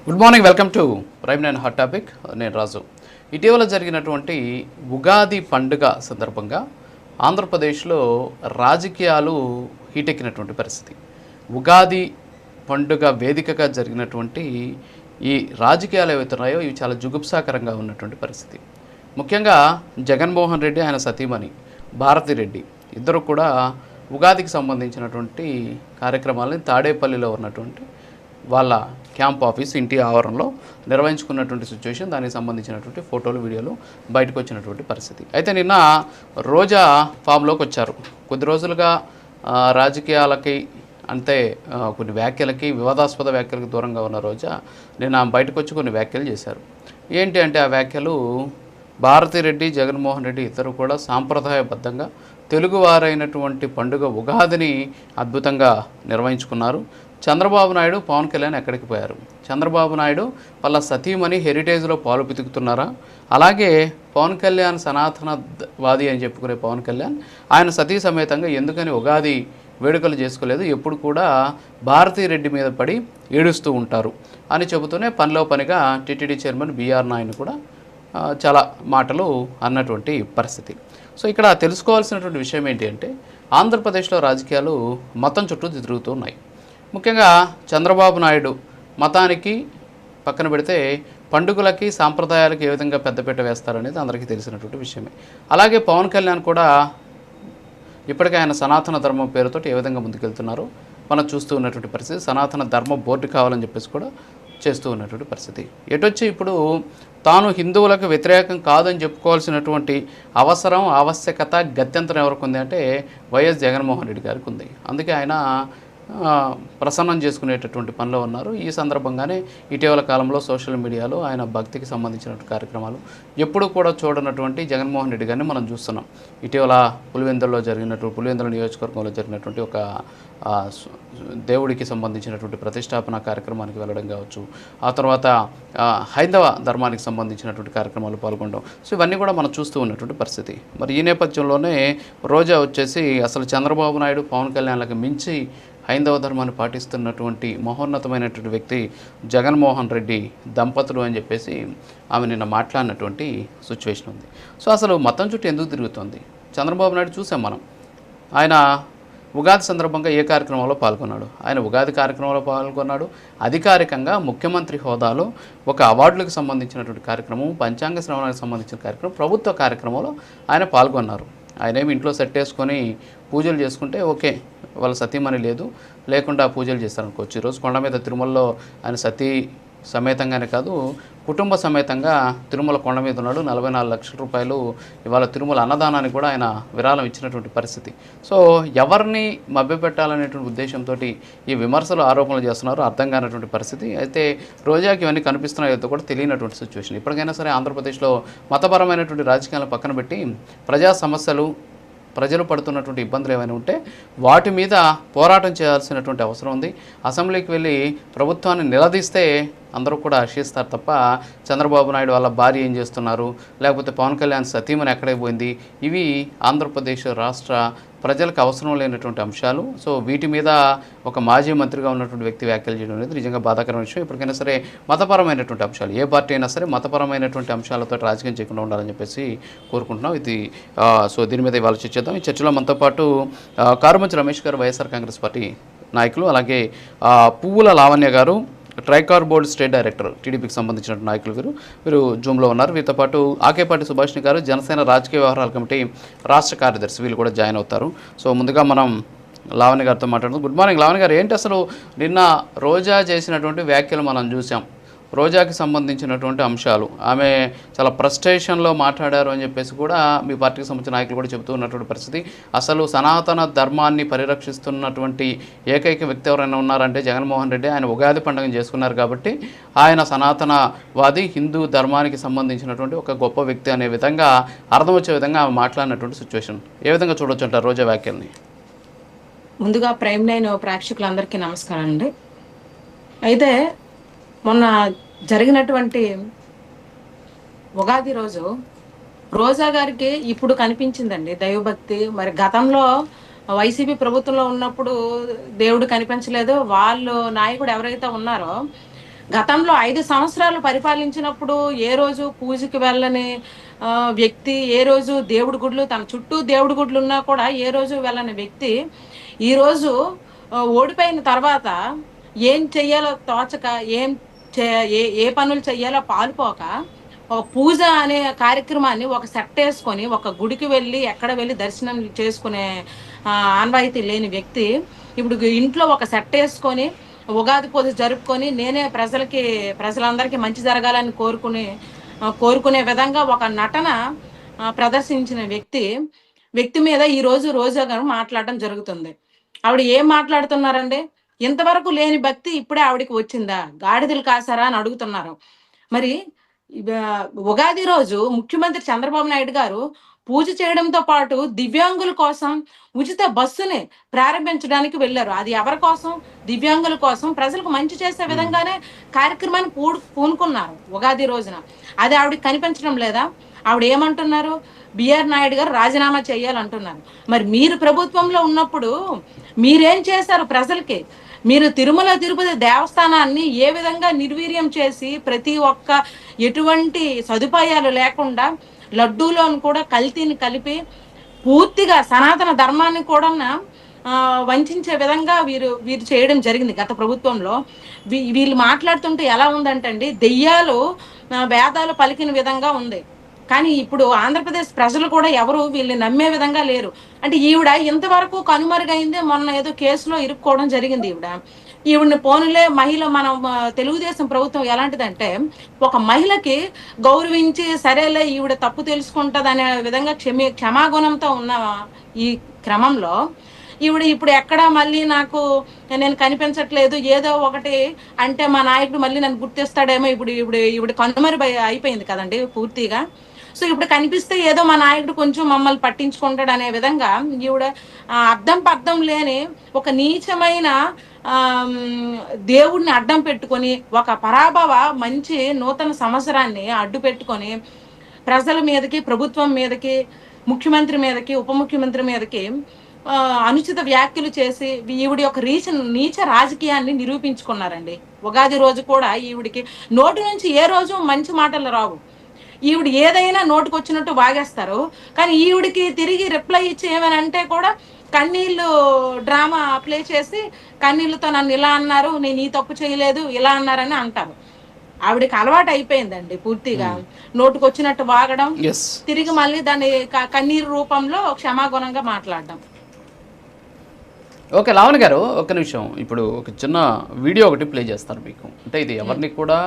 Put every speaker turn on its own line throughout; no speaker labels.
Good morning, welcome to prime nine hot topic. నేను రాజు. ఇటీవల జరిగినటువంటి ఉగాది పండుగ సందర్భంగా ఆంధ్రప్రదేశ్లో రాజకీయాలు హీటెక్కినటువంటి పరిస్థితి. ఉగాది పండుగ వేదికగా జరిగినటువంటి ఈ రాజకీయాలు ఏవైతున్నాయో ఇవి చాలా జుగుప్సాకరంగా ఉన్నటువంటి పరిస్థితి. ముఖ్యంగా జగన్మోహన్ రెడ్డి, ఆయన సతీమణి భారతిరెడ్డి ఇద్దరు కూడా ఉగాదికి సంబంధించినటువంటి కార్యక్రమాలని తాడేపల్లిలో ఉన్నటువంటి వాళ్ళ క్యాంప్ ఆఫీస్ ఇంటి ఆవరణలో నిర్వహించుకున్నటువంటి సిచ్యువేషన్, దానికి సంబంధించినటువంటి ఫోటోలు, వీడియోలు బయటకు వచ్చినటువంటి పరిస్థితి. అయితే నిన్న రోజా ఫామ్లోకి వచ్చారు. కొద్ది రోజులుగా రాజకీయాలకి అంటే కొన్ని వ్యాఖ్యలకి, వివాదాస్పద వ్యాఖ్యలకు దూరంగా ఉన్న రోజా నిన్న బయటకు వచ్చి కొన్ని వ్యాఖ్యలు చేశారు. ఏంటి అంటే ఆ వ్యాఖ్యలు, భారతిరెడ్డి, జగన్మోహన్ రెడ్డి ఇద్దరు కూడా సాంప్రదాయబద్ధంగా తెలుగువారైనటువంటి పండుగ ఉగాదిని అద్భుతంగా నిర్వహించుకున్నారు. చంద్రబాబు నాయుడు, పవన్ కళ్యాణ్ ఎక్కడికి పోయారు? చంద్రబాబు నాయుడు వాళ్ళ సతీమణి హెరిటేజ్లో పాలు పితుకుతున్నారా? అలాగే పవన్ కళ్యాణ్ సనాతనవాది అని చెప్పుకునే పవన్ కళ్యాణ్ ఆయన సతీ సమేతంగా ఎందుకని ఉగాది వేడుకలు చేసుకోలేదు, ఎప్పుడు కూడా భారతిరెడ్డి మీద పడి ఏడుస్తూ ఉంటారు అని చెబుతూనే పనిలో పనిగా టీటీడీ చైర్మన్ బీఆర్ నాయుడు కూడా చాలా మాటలు అన్నటువంటి పరిస్థితి. సో ఇక్కడ తెలుసుకోవాల్సినటువంటి విషయం ఏంటి అంటే, ఆంధ్రప్రదేశ్లో రాజకీయాలు మతం చుట్టూ తిరుగుతూ ఉన్నాయి. ముఖ్యంగా చంద్రబాబు నాయుడు మతానికి పక్కన పెడితే పండుగలకి, సాంప్రదాయాలకు ఏ విధంగా పెద్దపీట వేస్తారనేది అందరికీ తెలిసినటువంటి విషయమే. అలాగే పవన్ కళ్యాణ్ కూడా ఇప్పటికే ఆయన సనాతన ధర్మం పేరుతో ఏ విధంగా ముందుకెళ్తున్నారో మనం చూస్తూ ఉన్నటువంటి పరిస్థితి. సనాతన ధర్మ బోర్డు కావాలని చెప్పేసి కూడా చేస్తూ ఉన్నటువంటి పరిస్థితి. ఎటొచ్చి ఇప్పుడు తాను హిందువులకు వ్యతిరేకం కాదని చెప్పుకోవాల్సినటువంటి అవసరం, ఆవశ్యకత, గత్యంతరం ఎవరికి ఉంది అంటే వైఎస్ జగన్మోహన్ రెడ్డి గారికి ఉంది. అందుకే ఆయన ప్రసన్నం చేసుకునేటటువంటి పనిలో ఉన్నారు. ఈ సందర్భంగానే ఇటీవల కాలంలో సోషల్ మీడియాలో ఆయన భక్తికి సంబంధించినటువంటి కార్యక్రమాలు ఎప్పుడు కూడా చూడనటువంటి జగన్మోహన్ రెడ్డి గారిని మనం చూస్తున్నాం. ఇటీవల పులివెందుల నియోజకవర్గంలో జరిగినటువంటి ఒక దేవుడికి సంబంధించినటువంటి ప్రతిష్టాపన కార్యక్రమానికి వెళ్ళడం కావచ్చు, ఆ తర్వాత హైందవ ధర్మానికి సంబంధించినటువంటి కార్యక్రమాలు పాల్గొనడం. సో ఇవన్నీ కూడా మనం చూస్తూ ఉన్నటువంటి పరిస్థితి. మరి ఈ నేపథ్యంలోనే రోజా వచ్చేసి అసలు చంద్రబాబు నాయుడు, పవన్ కళ్యాణ్లకు మించి హైందవ ధర్మాన్ని పాటిస్తున్నటువంటి మహోన్నతమైనటువంటి వ్యక్తి జగన్మోహన్ రెడ్డి దంపతులు అని చెప్పేసి ఆమె నిన్న మాట్లాడినటువంటి సిచ్యువేషన్ ఉంది. సో అసలు మతం చుట్టూ ఎందుకు తిరుగుతుంది? చంద్రబాబు నాయుడు చూసాం మనం. ఆయన ఉగాది సందర్భంగా ఏ కార్యక్రమంలో పాల్గొన్నాడు? ఆయన ఉగాది కార్యక్రమంలో పాల్గొన్నాడు. అధికారికంగా ముఖ్యమంత్రి హోదాలో ఒక అవార్డులకు సంబంధించినటువంటి కార్యక్రమం, పంచాంగ శ్రవణానికి సంబంధించిన కార్యక్రమం, ప్రభుత్వ కార్యక్రమంలో ఆయన పాల్గొన్నారు. ఆయనేమి ఇంట్లో సెట్ వేసుకొని పూజలు చేసుకుంటే ఓకే, వాళ్ళ సతీమణి లేకుండా పూజలు చేస్తారనుకోవచ్చు. ఈరోజు కొండ మీద తిరుమలలో ఆయన సతీ సమేతంగానే కాదు, కుటుంబ సమేతంగా తిరుమల కొండ మీద ఉన్నాడు. 44 లక్షల రూపాయలు ఇవాళ తిరుమల అన్నదానానికి కూడా ఆయన విరాళం ఇచ్చినటువంటి పరిస్థితి. సో ఎవరిని మభ్యపెట్టాలనేటువంటి ఉద్దేశంతో ఈ విమర్శలు, ఆరోపణలు చేస్తున్నారు, అర్థం కానటువంటి పరిస్థితి. అయితే రోజాకి ఇవన్నీ కనిపిస్తున్నాయో కూడా తెలియనటువంటి సిచ్యువేషన్. ఇప్పటికైనా సరే ఆంధ్రప్రదేశ్లో మతపరమైనటువంటి రాజకీయాలను పక్కన పెట్టి ప్రజా సమస్యలు, ప్రజలు పడుతున్నటువంటి ఇబ్బందులు ఏమైనా ఉంటే వాటి మీద పోరాటం చేయాల్సినటువంటి అవసరం ఉంది. అసెంబ్లీకి వెళ్ళి ప్రభుత్వాన్ని నిలదీస్తే అందరూ కూడా హర్షిస్తారు తప్ప చంద్రబాబు నాయుడు వాళ్ళ భార్య ఏం చేస్తున్నారు, లేకపోతే పవన్ కళ్యాణ్ సతీమణి ఎక్కడే పోయింది, ఇవి ఆంధ్రప్రదేశ్ రాష్ట్ర ప్రజలకు అవసరం లేనటువంటి అంశాలు. సో వీటి మీద ఒక మాజీ మంత్రిగా ఉన్నటువంటి వ్యక్తి వ్యాఖ్యలు చేయడం అనేది నిజంగా బాధాకరమైన విషయం. ఇప్పటికైనా సరే మతపరమైనటువంటి అంశాలు, ఏ పార్టీ అయినా సరే మతపరమైనటువంటి అంశాలతో రాజకీయం చేయకుండా ఉండాలని చెప్పేసి కోరుకుంటున్నాం. ఇది సో దీని మీద ఇవాళ చర్చిద్దాం. ఈ చర్చలో మనతో పాటు కారుమంచి రమేష్ గారు, వైఎస్ఆర్ కాంగ్రెస్ పార్టీ నాయకులు, అలాగే పువ్వుల లావణ్య గారు, ట్రైకార్ బోర్డు స్టేట్ డైరెక్టర్, టీడీపీకి సంబంధించిన నాయకులు వీరు జూమ్లో ఉన్నారు. వీరితో పాటు ఆకేపాటి సుభాష్ని గారు, జనసేన రాజకీయ వ్యవహారాల కమిటీ రాష్ట్ర కార్యదర్శి, వీళ్ళు కూడా జాయిన్ అవుతారు. సో ముందుగా మనం లావణ్య గారితో మాట్లాడుతాం. గుడ్ మార్నింగ్ లావణ్య గారు. ఏంటి అసలు నిన్న రోజా చేసినటువంటి వ్యాఖ్యలు మనం చూసాం. రోజాకి సంబంధించినటువంటి అంశాలు, ఆమె చాలా ఫ్రస్ట్రేషన్లో మాట్లాడారు అని చెప్పేసి కూడా మీ పార్టీకి సంబంధించిన నాయకులు కూడా చెబుతూ ఉన్నటువంటి పరిస్థితి. అసలు సనాతన ధర్మాన్ని పరిరక్షిస్తున్నటువంటి ఏకైక వ్యక్తి ఎవరైనా ఉన్నారంటే జగన్మోహన్ రెడ్డి. ఆయన ఉగాది పండుగను చేసుకున్నారు కాబట్టి ఆయన సనాతనవాది, హిందూ ధర్మానికి సంబంధించినటువంటి ఒక గొప్ప వ్యక్తి అనే విధంగా అర్థం వచ్చే విధంగా ఆమె మాట్లాడినటువంటి సిచ్యువేషన్. ఏ విధంగా చూడొచ్చు అంటారు రోజా వ్యాఖ్యల్ని?
ముందుగా ప్రైమ్ నైన్ ప్రేక్షకులందరికీ నమస్కారం అండి. అయితే మొన్న జరిగినటువంటి ఉగాది రోజు రోజా గారికి ఇప్పుడు కనిపించిందండి దైవభక్తి. మరి గతంలో వైసీపీ ప్రభుత్వంలో ఉన్నప్పుడు దేవుడు కనిపించలేదు. వాళ్ళు నాయకుడు ఎవరైతే ఉన్నారో గతంలో 5 సంవత్సరాలు పరిపాలించినప్పుడు ఏ రోజు పూజకి వెళ్ళని వ్యక్తి, ఏ రోజు దేవుడి గుడులు తన చుట్టూ దేవుడి గుడులు ఉన్నా కూడా ఏ రోజు వెళ్ళని వ్యక్తి, ఈరోజు ఓడిపోయిన తర్వాత ఏం చెయ్యాలో తోచక, ఏం చే ఏ ఏ పనులు చెయ్యాలో పాలుపోక, ఒక పూజ అనే కార్యక్రమాన్ని ఒక సెట్టేసుకొని, ఒక గుడికి వెళ్ళి, ఎక్కడ వెళ్ళి దర్శనం చేసుకునే ఆనవాయితీ లేని వ్యక్తి, ఇప్పుడు ఇంట్లో ఒక సెట్టేసుకొని, ఉగాది పూజ జరుపుకొని, నేనే ప్రజలందరికీ మంచి జరగాలని కోరుకునే విధంగా ఒక నటన ప్రదర్శించిన వ్యక్తి మీద ఈరోజు రోజా గారు మాట్లాడడం జరుగుతుంది. ఆవిడ ఏం మాట్లాడుతున్నారండి? ఇంతవరకు లేని భక్తి ఇప్పుడే ఆవిడకి వచ్చిందా? గాడిదలు కాసారా అని అడుగుతున్నారు. మరి ఉగాది రోజు ముఖ్యమంత్రి చంద్రబాబు నాయుడు గారు పూజ చేయడంతో పాటు దివ్యాంగుల కోసం ఉచిత బస్సుని ప్రారంభించడానికి వెళ్ళారు. అది ఎవరి కోసం? దివ్యాంగుల కోసం, ప్రజలకు మంచి చేసే విధంగానే కార్యక్రమాన్ని పూనుకున్నారు ఉగాది రోజున. అది ఆవిడకి కనిపించడం లేదా? ఆవిడ ఏమంటున్నారు? బిఆర్ నాయుడు గారు రాజీనామా చేయాలంటున్నారు. మరి మీరు ప్రభుత్వంలో ఉన్నప్పుడు మీరేం చేశారు ప్రజలకి? మీరు తిరుమల తిరుపతి దేవస్థానాన్ని ఏ విధంగా నిర్వీర్యం చేసి, ప్రతి ఒక్క ఎటువంటి సదుపాయాలు లేకుండా లడ్డూలోను కూడా కల్తీని కలిపి, పూర్తిగా సనాతన ధర్మాన్ని కూడా వంచే విధంగా వీరు చేయడం జరిగింది గత ప్రభుత్వంలో. వీళ్ళు మాట్లాడుతుంటే ఎలా ఉందంటే అండి, దెయ్యాలు వేదాలు పలికిన విధంగా ఉంది. కానీ ఇప్పుడు ఆంధ్రప్రదేశ్ ప్రజలు కూడా ఎవరు వీళ్ళని నమ్మే విధంగా లేరు. అంటే ఈవిడ ఇంతవరకు కనుమరుగైందే మొన్న ఏదో కేసులో ఇరుక్కోవడం జరిగింది. ఈవిడని పోనులే మహిళ, మన తెలుగుదేశం ప్రభుత్వం ఎలాంటిదంటే, ఒక మహిళకి గౌరవించి సరేలే ఈవిడ తప్పు తెలుసుకుంటది అనే విధంగా క్షమాగుణంతో ఉన్న ఈ క్రమంలో ఈవిడ ఇప్పుడు ఎక్కడ మళ్ళీ నేను కనిపించట్లేదు ఏదో ఒకటి అంటే మా నాయకుడు మళ్ళీ నన్ను గుర్తిస్తాడేమో, ఈవిడ కనుమరుగు అయిపోయింది కదండి పూర్తిగా. సో ఇప్పుడు కనిపిస్తే ఏదో మా నాయకుడు కొంచెం మమ్మల్ని పట్టించుకుంటాడు అనే విధంగా ఈవిడ అర్థం లేని ఒక నీచమైన దేవుడిని అడ్డం పెట్టుకొని, ఒక పరాభవ మంచి నూతన సంవత్సరాన్ని అడ్డు పెట్టుకొని ప్రజల మీదకి, ప్రభుత్వం మీదకి, ముఖ్యమంత్రి మీదకి, ఉప ముఖ్యమంత్రి మీదకి అనుచిత వ్యాఖ్యలు చేసి ఈవిడి యొక్క నీచ రాజకీయాన్ని నిరూపించుకున్నారండి. ఉగాది రోజు కూడా ఈవిడికి నోటి నుంచి ఏ రోజు మంచి మాటలు రావు. ఈవిడ ఏదైనా నోటికి వచ్చినట్టు వాగేస్తారు. కానీ ఈవిడికి తిరిగి రిప్లై ఇచ్చి ఏమనంటే కూడా కన్నీళ్ళు డ్రామా ప్లే చేసి, కన్నీళ్ళతో నన్ను ఇలా అన్నారు, నేను ఈ తప్పు చేయలేదు, ఇలా అన్నారని అంటారు. ఆవిడకి అలవాటు అయిపోయిందండి పూర్తిగా నోటుకు వచ్చినట్టు వాగడం, తిరిగి మళ్ళీ దాన్ని కన్నీరు రూపంలో క్షమాగుణంగా మాట్లాడడం.
ఓకే లావణ్య గారు, ఒక్క నిమిషం. ఇప్పుడు ఒక చిన్న వీడియో ఒకటి ప్లే చేస్తారు మీకు. అంటే ఇది ఎవరిని కూడా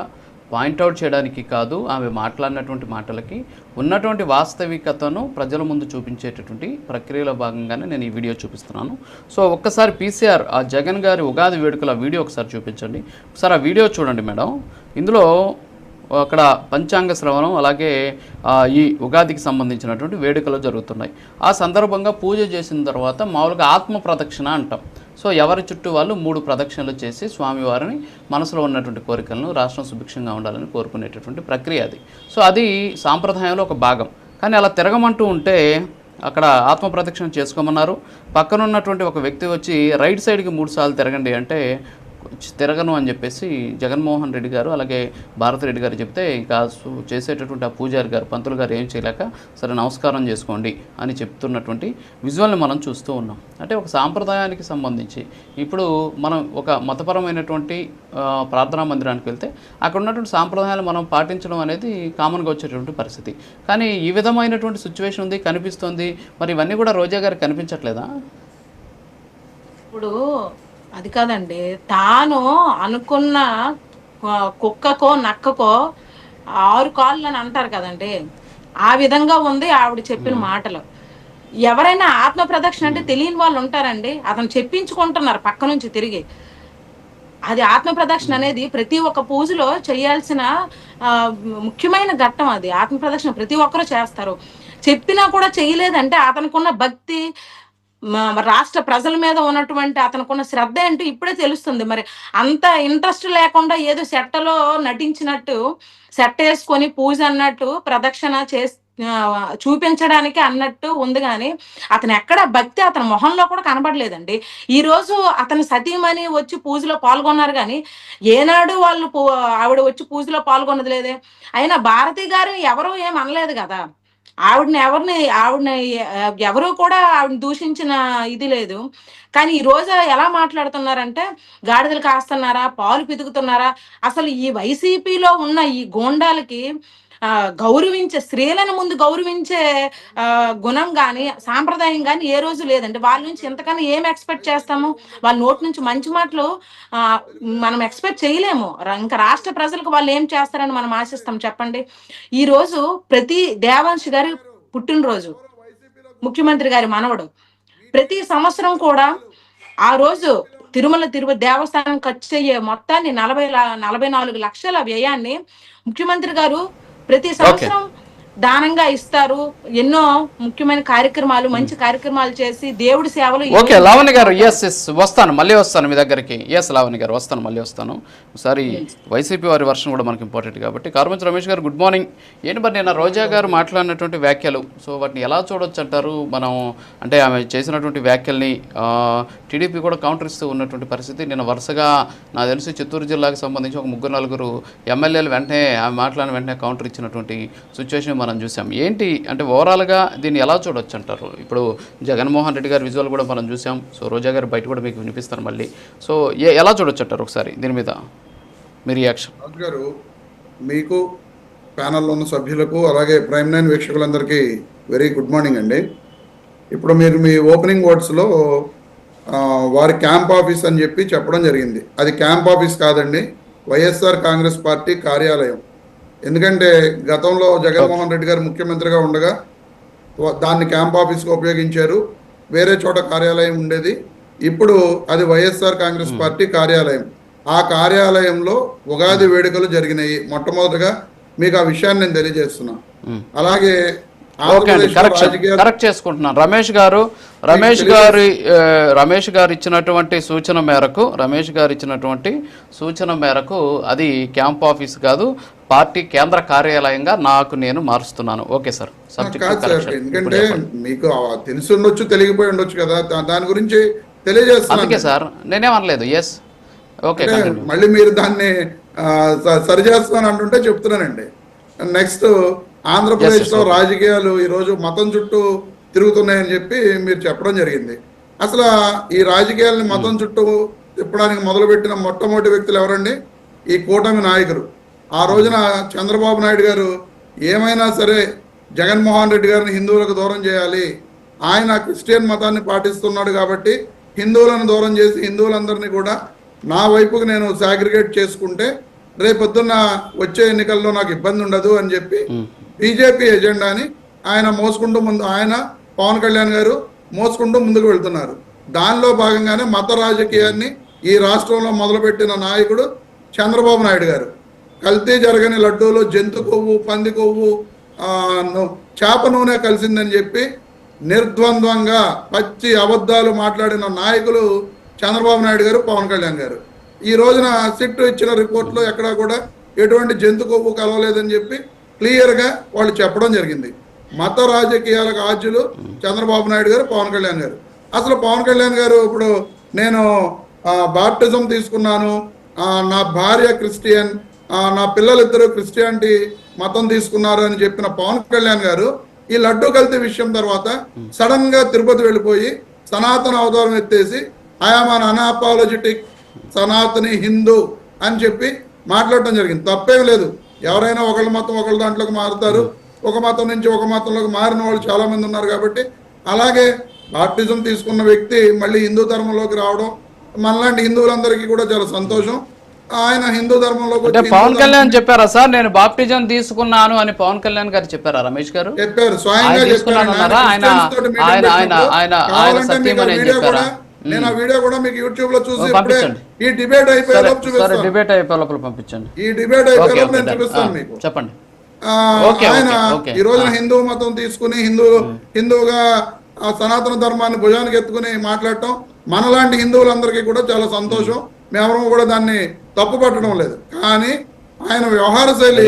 పాయింట్అవుట్ చేయడానికి కాదు, ఆమె మాట్లాడినటువంటి మాటలకి ఉన్నటువంటి వాస్తవికతను ప్రజల ముందు చూపించేటటువంటి ప్రక్రియలో భాగంగానే నేను ఈ వీడియో చూపిస్తున్నాను. సో ఒక్కసారి పీసీఆర్ ఆ జగన్ గారి ఉగాది వేడుకల వీడియో ఒకసారి చూపించండి. ఒకసారి ఆ వీడియో చూడండి మేడం. ఇందులో అక్కడ పంచాంగ శ్రవణం, అలాగే ఈ ఉగాదికి సంబంధించినటువంటి వేడుకలు జరుగుతున్నాయి. ఆ సందర్భంగా పూజ చేసిన తర్వాత మామూలుగా ఆత్మ ప్రదక్షిణ అంటాం. సో ఎవరి చుట్టూ వాళ్ళు 3 ప్రదక్షిణలు చేసి స్వామివారిని మనసులో ఉన్నటువంటి కోరికలను, రాష్ట్రం సుభిక్షంగా ఉండాలని కోరుకునేటటువంటి ప్రక్రియ అది. సో అది సాంప్రదాయంలో ఒక భాగం. కానీ అలా తిరగమంటూ ఉంటే అక్కడ ఆత్మ ప్రదక్షిణ చేసుకోమన్నారు. పక్కన ఉన్నటువంటి ఒక వ్యక్తి వచ్చి రైట్ సైడ్కి 3 సార్లు తిరగండి అంటే తిరగను అని చెప్పేసి జగన్మోహన్ రెడ్డి గారు, అలాగే భారతిరెడ్డి గారు చెప్తే, ఇంకా చేసేటటువంటి ఆ పూజారి గారు, పంతులు గారు ఏం చేయలేక సరే నమస్కారం చేసుకోండి అని చెప్తున్నటువంటి విజువల్ని మనం చూస్తూ ఉన్నాం. అంటే ఒక సాంప్రదాయానికి సంబంధించి ఇప్పుడు మనం ఒక మతపరమైనటువంటి ప్రార్థనా మందిరానికి వెళ్తే అక్కడ ఉన్నటువంటి సాంప్రదాయాలు మనం పాటించడం అనేది కామన్గా వచ్చేటువంటి పరిస్థితి. కానీ ఈ విధమైనటువంటి సిచ్యువేషన్ ఉంది, కనిపిస్తుంది. మరి ఇవన్నీ కూడా రోజా గారికి కనిపించట్లేదా?
ఇప్పుడు అది కాదండి, తాను అనుకున్న కుక్కకో నక్కకో 6 కాళ్ళు అని అంటారు కదండి, ఆ విధంగా ఉంది ఆవిడ చెప్పిన మాటలు. ఎవరైనా ఆత్మ ప్రదక్షిణ అంటే తెలియని వాళ్ళు ఉంటారండి. అతను చెప్పించుకుంటున్నారు పక్క నుంచి తిరిగి. అది ఆత్మ ప్రదక్షిణ అనేది ప్రతి ఒక్క పూజలో చేయాల్సిన ముఖ్యమైన ఘట్టం. అది ఆత్మ ప్రదక్షిణ ప్రతి ఒక్కరూ చేస్తారు. చెప్పినా కూడా చేయలేదంటే అతనుకున్న భక్తి, రాష్ట్ర ప్రజల మీద ఉన్నటువంటి అతనుకున్న శ్రద్ధ ఏంటో ఇప్పుడే తెలుస్తుంది. మరి అంత ఇంట్రెస్ట్ లేకుండా ఏదో సెట్టలో నటించినట్టు, సెట్ వేసుకొని పూజ అన్నట్టు ప్రదక్షిణ చూపించడానికి అన్నట్టు ఉంది, కానీ అతను ఎక్కడ భక్తి అతని మొహంలో కూడా కనబడలేదండి. ఈ రోజు అతని సతీమణి వచ్చి పూజలో పాల్గొన్నారు, కానీ ఏనాడు వాళ్ళు ఆవిడ వచ్చి పూజలో పాల్గొన్నది లేదే. అయినా భారతి గారు ఎవరు ఏం అనలేదు కదా, ఆవిడని ఎవరు కూడా ఆవిడని దూషించిన ఇది లేదు. కానీ ఈ రోజు ఎలా మాట్లాడుతున్నారంటే గాడిదలు కాస్తున్నారా, పాలు పితుకుతున్నారా. అసలు ఈ వైసీపీలో ఉన్న ఈ గూండాలకి గౌరవించే, స్త్రీలను ముందు గౌరవించే గుణం గాని సాంప్రదాయం గాని ఏ రోజు లేదండి. వాళ్ళ నుంచి ఎంతకన్నా ఏం ఎక్స్పెక్ట్ చేస్తాము? వాళ్ళ నోటి నుంచి మంచి మాటలు మనం ఎక్స్పెక్ట్ చేయలేము. ఇంకా రాష్ట్ర ప్రజలకు వాళ్ళు ఏం చేస్తారని మనం ఆశిస్తాం చెప్పండి. ఈ రోజు ప్రతి దేవాంశ్ గారి పుట్టినరోజు, ముఖ్యమంత్రి గారి మనవడు, ప్రతి సంవత్సరం కూడా ఆ రోజు తిరుపతి దేవస్థానం ఖర్చు అయ్యే మొత్తాన్ని 44 లక్షల వ్యయాన్ని ముఖ్యమంత్రి గారు ప్రతి సంవత్సరం దానంగా ఇస్తారు. ఎన్నో ముఖ్యమైన కార్యక్రమాలు, మంచి కార్యక్రమాలు చేసి దేవుడి సేవలు.
ఓకే లావణ్య గారు, ఎస్ వస్తాను, మళ్ళీ వస్తాను మీ దగ్గరికి. ఎస్ లావణ్య గారు వస్తాను, మళ్ళీ వస్తాను. ఒకసారి వైసీపీ వారి వర్షం కూడా మనకి ఇంపార్టెంట్ కాబట్టి. కార్మంచి రమేష్ గారు గుడ్ మార్నింగ్. ఏంటి మరి నిన్న రోజా గారు మాట్లాడినటువంటి వ్యాఖ్యలు, సో వాటిని ఎలా చూడొచ్చు అంటారు మనం? అంటే ఆమె చేసినటువంటి వ్యాఖ్యల్ని టీడీపీ కూడా కౌంటర్ ఇస్తూ ఉన్నటువంటి పరిస్థితి. నిన్న వరుసగా నాకు తెలిసి చిత్తూరు జిల్లాకు సంబంధించి ఒక 3-4 ఎమ్మెల్యేలు వెంటనే ఆమె మాట్లాడిన వెంటనే కౌంటర్ ఇచ్చినటువంటి సిచ్యువేషన్ మనం చూసాం. ఏంటి అంటే ఓవరాల్గా దీన్ని ఎలా చూడొచ్చు అంటారు? ఇప్పుడు జగన్మోహన్ రెడ్డి గారి విజువల్ కూడా మనం చూసాం. సో రోజా గారు బయట కూడా మీకు వినిపిస్తారు మళ్ళీ. సో ఎలా చూడొచ్చు అంటారు ఒకసారి దీని మీద మీ రియాక్షన్?
రాజు గారు, మీకు ప్యానల్లో ఉన్న సభ్యులకు అలాగే ప్రైమ్ 9 వీక్షకులందరికీ వెరీ గుడ్ మార్నింగ్ అండి. ఇప్పుడు మీరు మీ ఓపెనింగ్ వర్డ్స్లో వారి క్యాంప్ ఆఫీస్ అని చెప్పి చెప్పడం జరిగింది. అది క్యాంప్ ఆఫీస్ కాదండి, వైఎస్ఆర్ కాంగ్రెస్ పార్టీ కార్యాలయం. ఎందుకంటే గతంలో జగన్మోహన్ రెడ్డి గారు ముఖ్యమంత్రిగా ఉండగా దాన్ని క్యాంప్ ఆఫీస్గా ఉపయోగించారు, వేరే చోట కార్యాలయం ఉండేది. ఇప్పుడు అది వైఎస్ఆర్ కాంగ్రెస్ పార్టీ కార్యాలయం. ఆ కార్యాలయంలో ఉగాది వేడుకలు జరిగినాయి. మొట్టమొదటిగా మీకు ఆ విషయాన్ని నేను తెలియజేస్తున్నా. అలాగే
కరెక్ట్ చేసుకుంటున్నాను. రమేష్ గారు ఇచ్చినటువంటి సూచన మేరకు అది క్యాంప్ ఆఫీస్ కాదు, పార్టీ కేంద్ర కార్యాలయంగా నేను మారుస్తున్నాను. Okay sir.
ఎందుకంటే మీకు తెలిసి ఉండొచ్చు, తెలియకపోయి ఉండొచ్చు కదా, దాని గురించి తెలియజేస్తాను
సార్. నేనేమనలేదు. Yes okay.
మళ్ళీ మీరు దాన్ని సరిచేస్తాను అంటుంటే చెప్తున్నానండి. నెక్స్ట్, ఆంధ్రప్రదేశ్లో రాజకీయాలు ఈరోజు మతం చుట్టూ తిరుగుతున్నాయని చెప్పి మీరు చెప్పడం జరిగింది. అసలు ఈ రాజకీయాలని మతం చుట్టూ తిప్పడానికి మొదలుపెట్టిన మొట్టమొదటి వ్యక్తులు ఎవరండి? ఈ కూటమి నాయకులు. ఆ రోజున చంద్రబాబు నాయుడు గారు ఏమైనా సరే జగన్మోహన్ రెడ్డి గారిని హిందువులకు దూరం చేయాలి, ఆయన క్రిస్టియన్ మతాన్ని పాటిస్తున్నాడు కాబట్టి హిందువులను దూరం చేసి హిందువులందరినీ కూడా నా వైపుకి నేను సాగ్రిగేట్ చేసుకుంటే రేపొద్దున్న వచ్చే ఎన్నికల్లో నాకు ఇబ్బంది ఉండదు అని చెప్పి బీజేపీ ఎజెండాని ఆయన పవన్ కళ్యాణ్ గారు మోసుకుంటూ ముందుకు వెళ్తున్నారు. దానిలో భాగంగానే మత రాజకీయాన్ని ఈ రాష్ట్రంలో మొదలుపెట్టిన నాయకుడు చంద్రబాబు నాయుడు గారు. కల్తీ జరగని లడ్డూలో జంతు కొవ్వు, పంది కొవ్వు, చేప నూనె కలిసిందని చెప్పి నిర్ద్వంద్వంగా పచ్చి అబద్ధాలు మాట్లాడిన నాయకులు చంద్రబాబు నాయుడు గారు, పవన్ కళ్యాణ్ గారు. ఈ రోజున సిట్ ఇచ్చిన రిపోర్ట్లో ఎక్కడా కూడా ఎటువంటి జంతు కొవ్వు కలవలేదని చెప్పి క్లియర్గా వాళ్ళు చెప్పడం జరిగింది. మత రాజకీయాలకు ఆద్యులు చంద్రబాబు నాయుడు గారు, పవన్ కళ్యాణ్ గారు. అసలు పవన్ కళ్యాణ్ గారు ఇప్పుడు నేను బాప్టిజం తీసుకున్నాను, నా భార్య క్రిస్టియన్, నా పిల్లలిద్దరూ క్రిస్టియానిటీ మతం తీసుకున్నారు అని చెప్పిన పవన్ కళ్యాణ్ గారు ఈ లడ్డూ కల్తీ విషయం తర్వాత సడన్ గా తిరుపతి వెళ్ళిపోయి సనాతన అవతారం ఎత్తేసి I am un unapologetic Sanatani Hindu అని చెప్పి మాట్లాడటం జరిగింది. తప్పేం లేదు, ఎవరైనా ఒకళ్ళ మతం ఒకళ్ళ దాంట్లోకి మారుతారు, ఒక మతం నుంచి ఒక మతంలోకి మారిన వాళ్ళు చాలా మంది ఉన్నారు. కాబట్టి అలాగే బాప్టిజం తీసుకున్న వ్యక్తి మళ్ళీ హిందూ ధర్మంలోకి రావడం మనలాంటి హిందువులందరికీ కూడా చాలా సంతోషం. ఆయన హిందూ ధర్మంలోకి
పవన్ కళ్యాణ్ చెప్పారా సార్ నేను బాప్టిజం తీసుకున్నాను అని? పవన్ కళ్యాణ్ గారు చెప్పారా? రమేష్ గారు
చెప్పారు, స్వయంగా చెప్పారు. నేను ఆ వీడియో కూడా మీకు యూట్యూబ్ లో చూసి ఈ డిబేట్ అయిపోయే
లోపల పంపించండి.
ఈ డిబేట్ అయిపోయే లోపల నేను చూపిస్తాను మీకు.
చెప్పండి.
ఆయన ఈ రోజున హిందూ మతం తీసుకుని హిందువుగా సనాతన ధర్మాన్ని భుజానికి ఎత్తుకుని మాట్లాడటం మనలాంటి హిందువులందరికీ కూడా చాలా సంతోషం. మేమెవరూ కూడా దాన్ని తప్పు పట్టడం లేదు. కానీ ఆయన వ్యవహార శైలి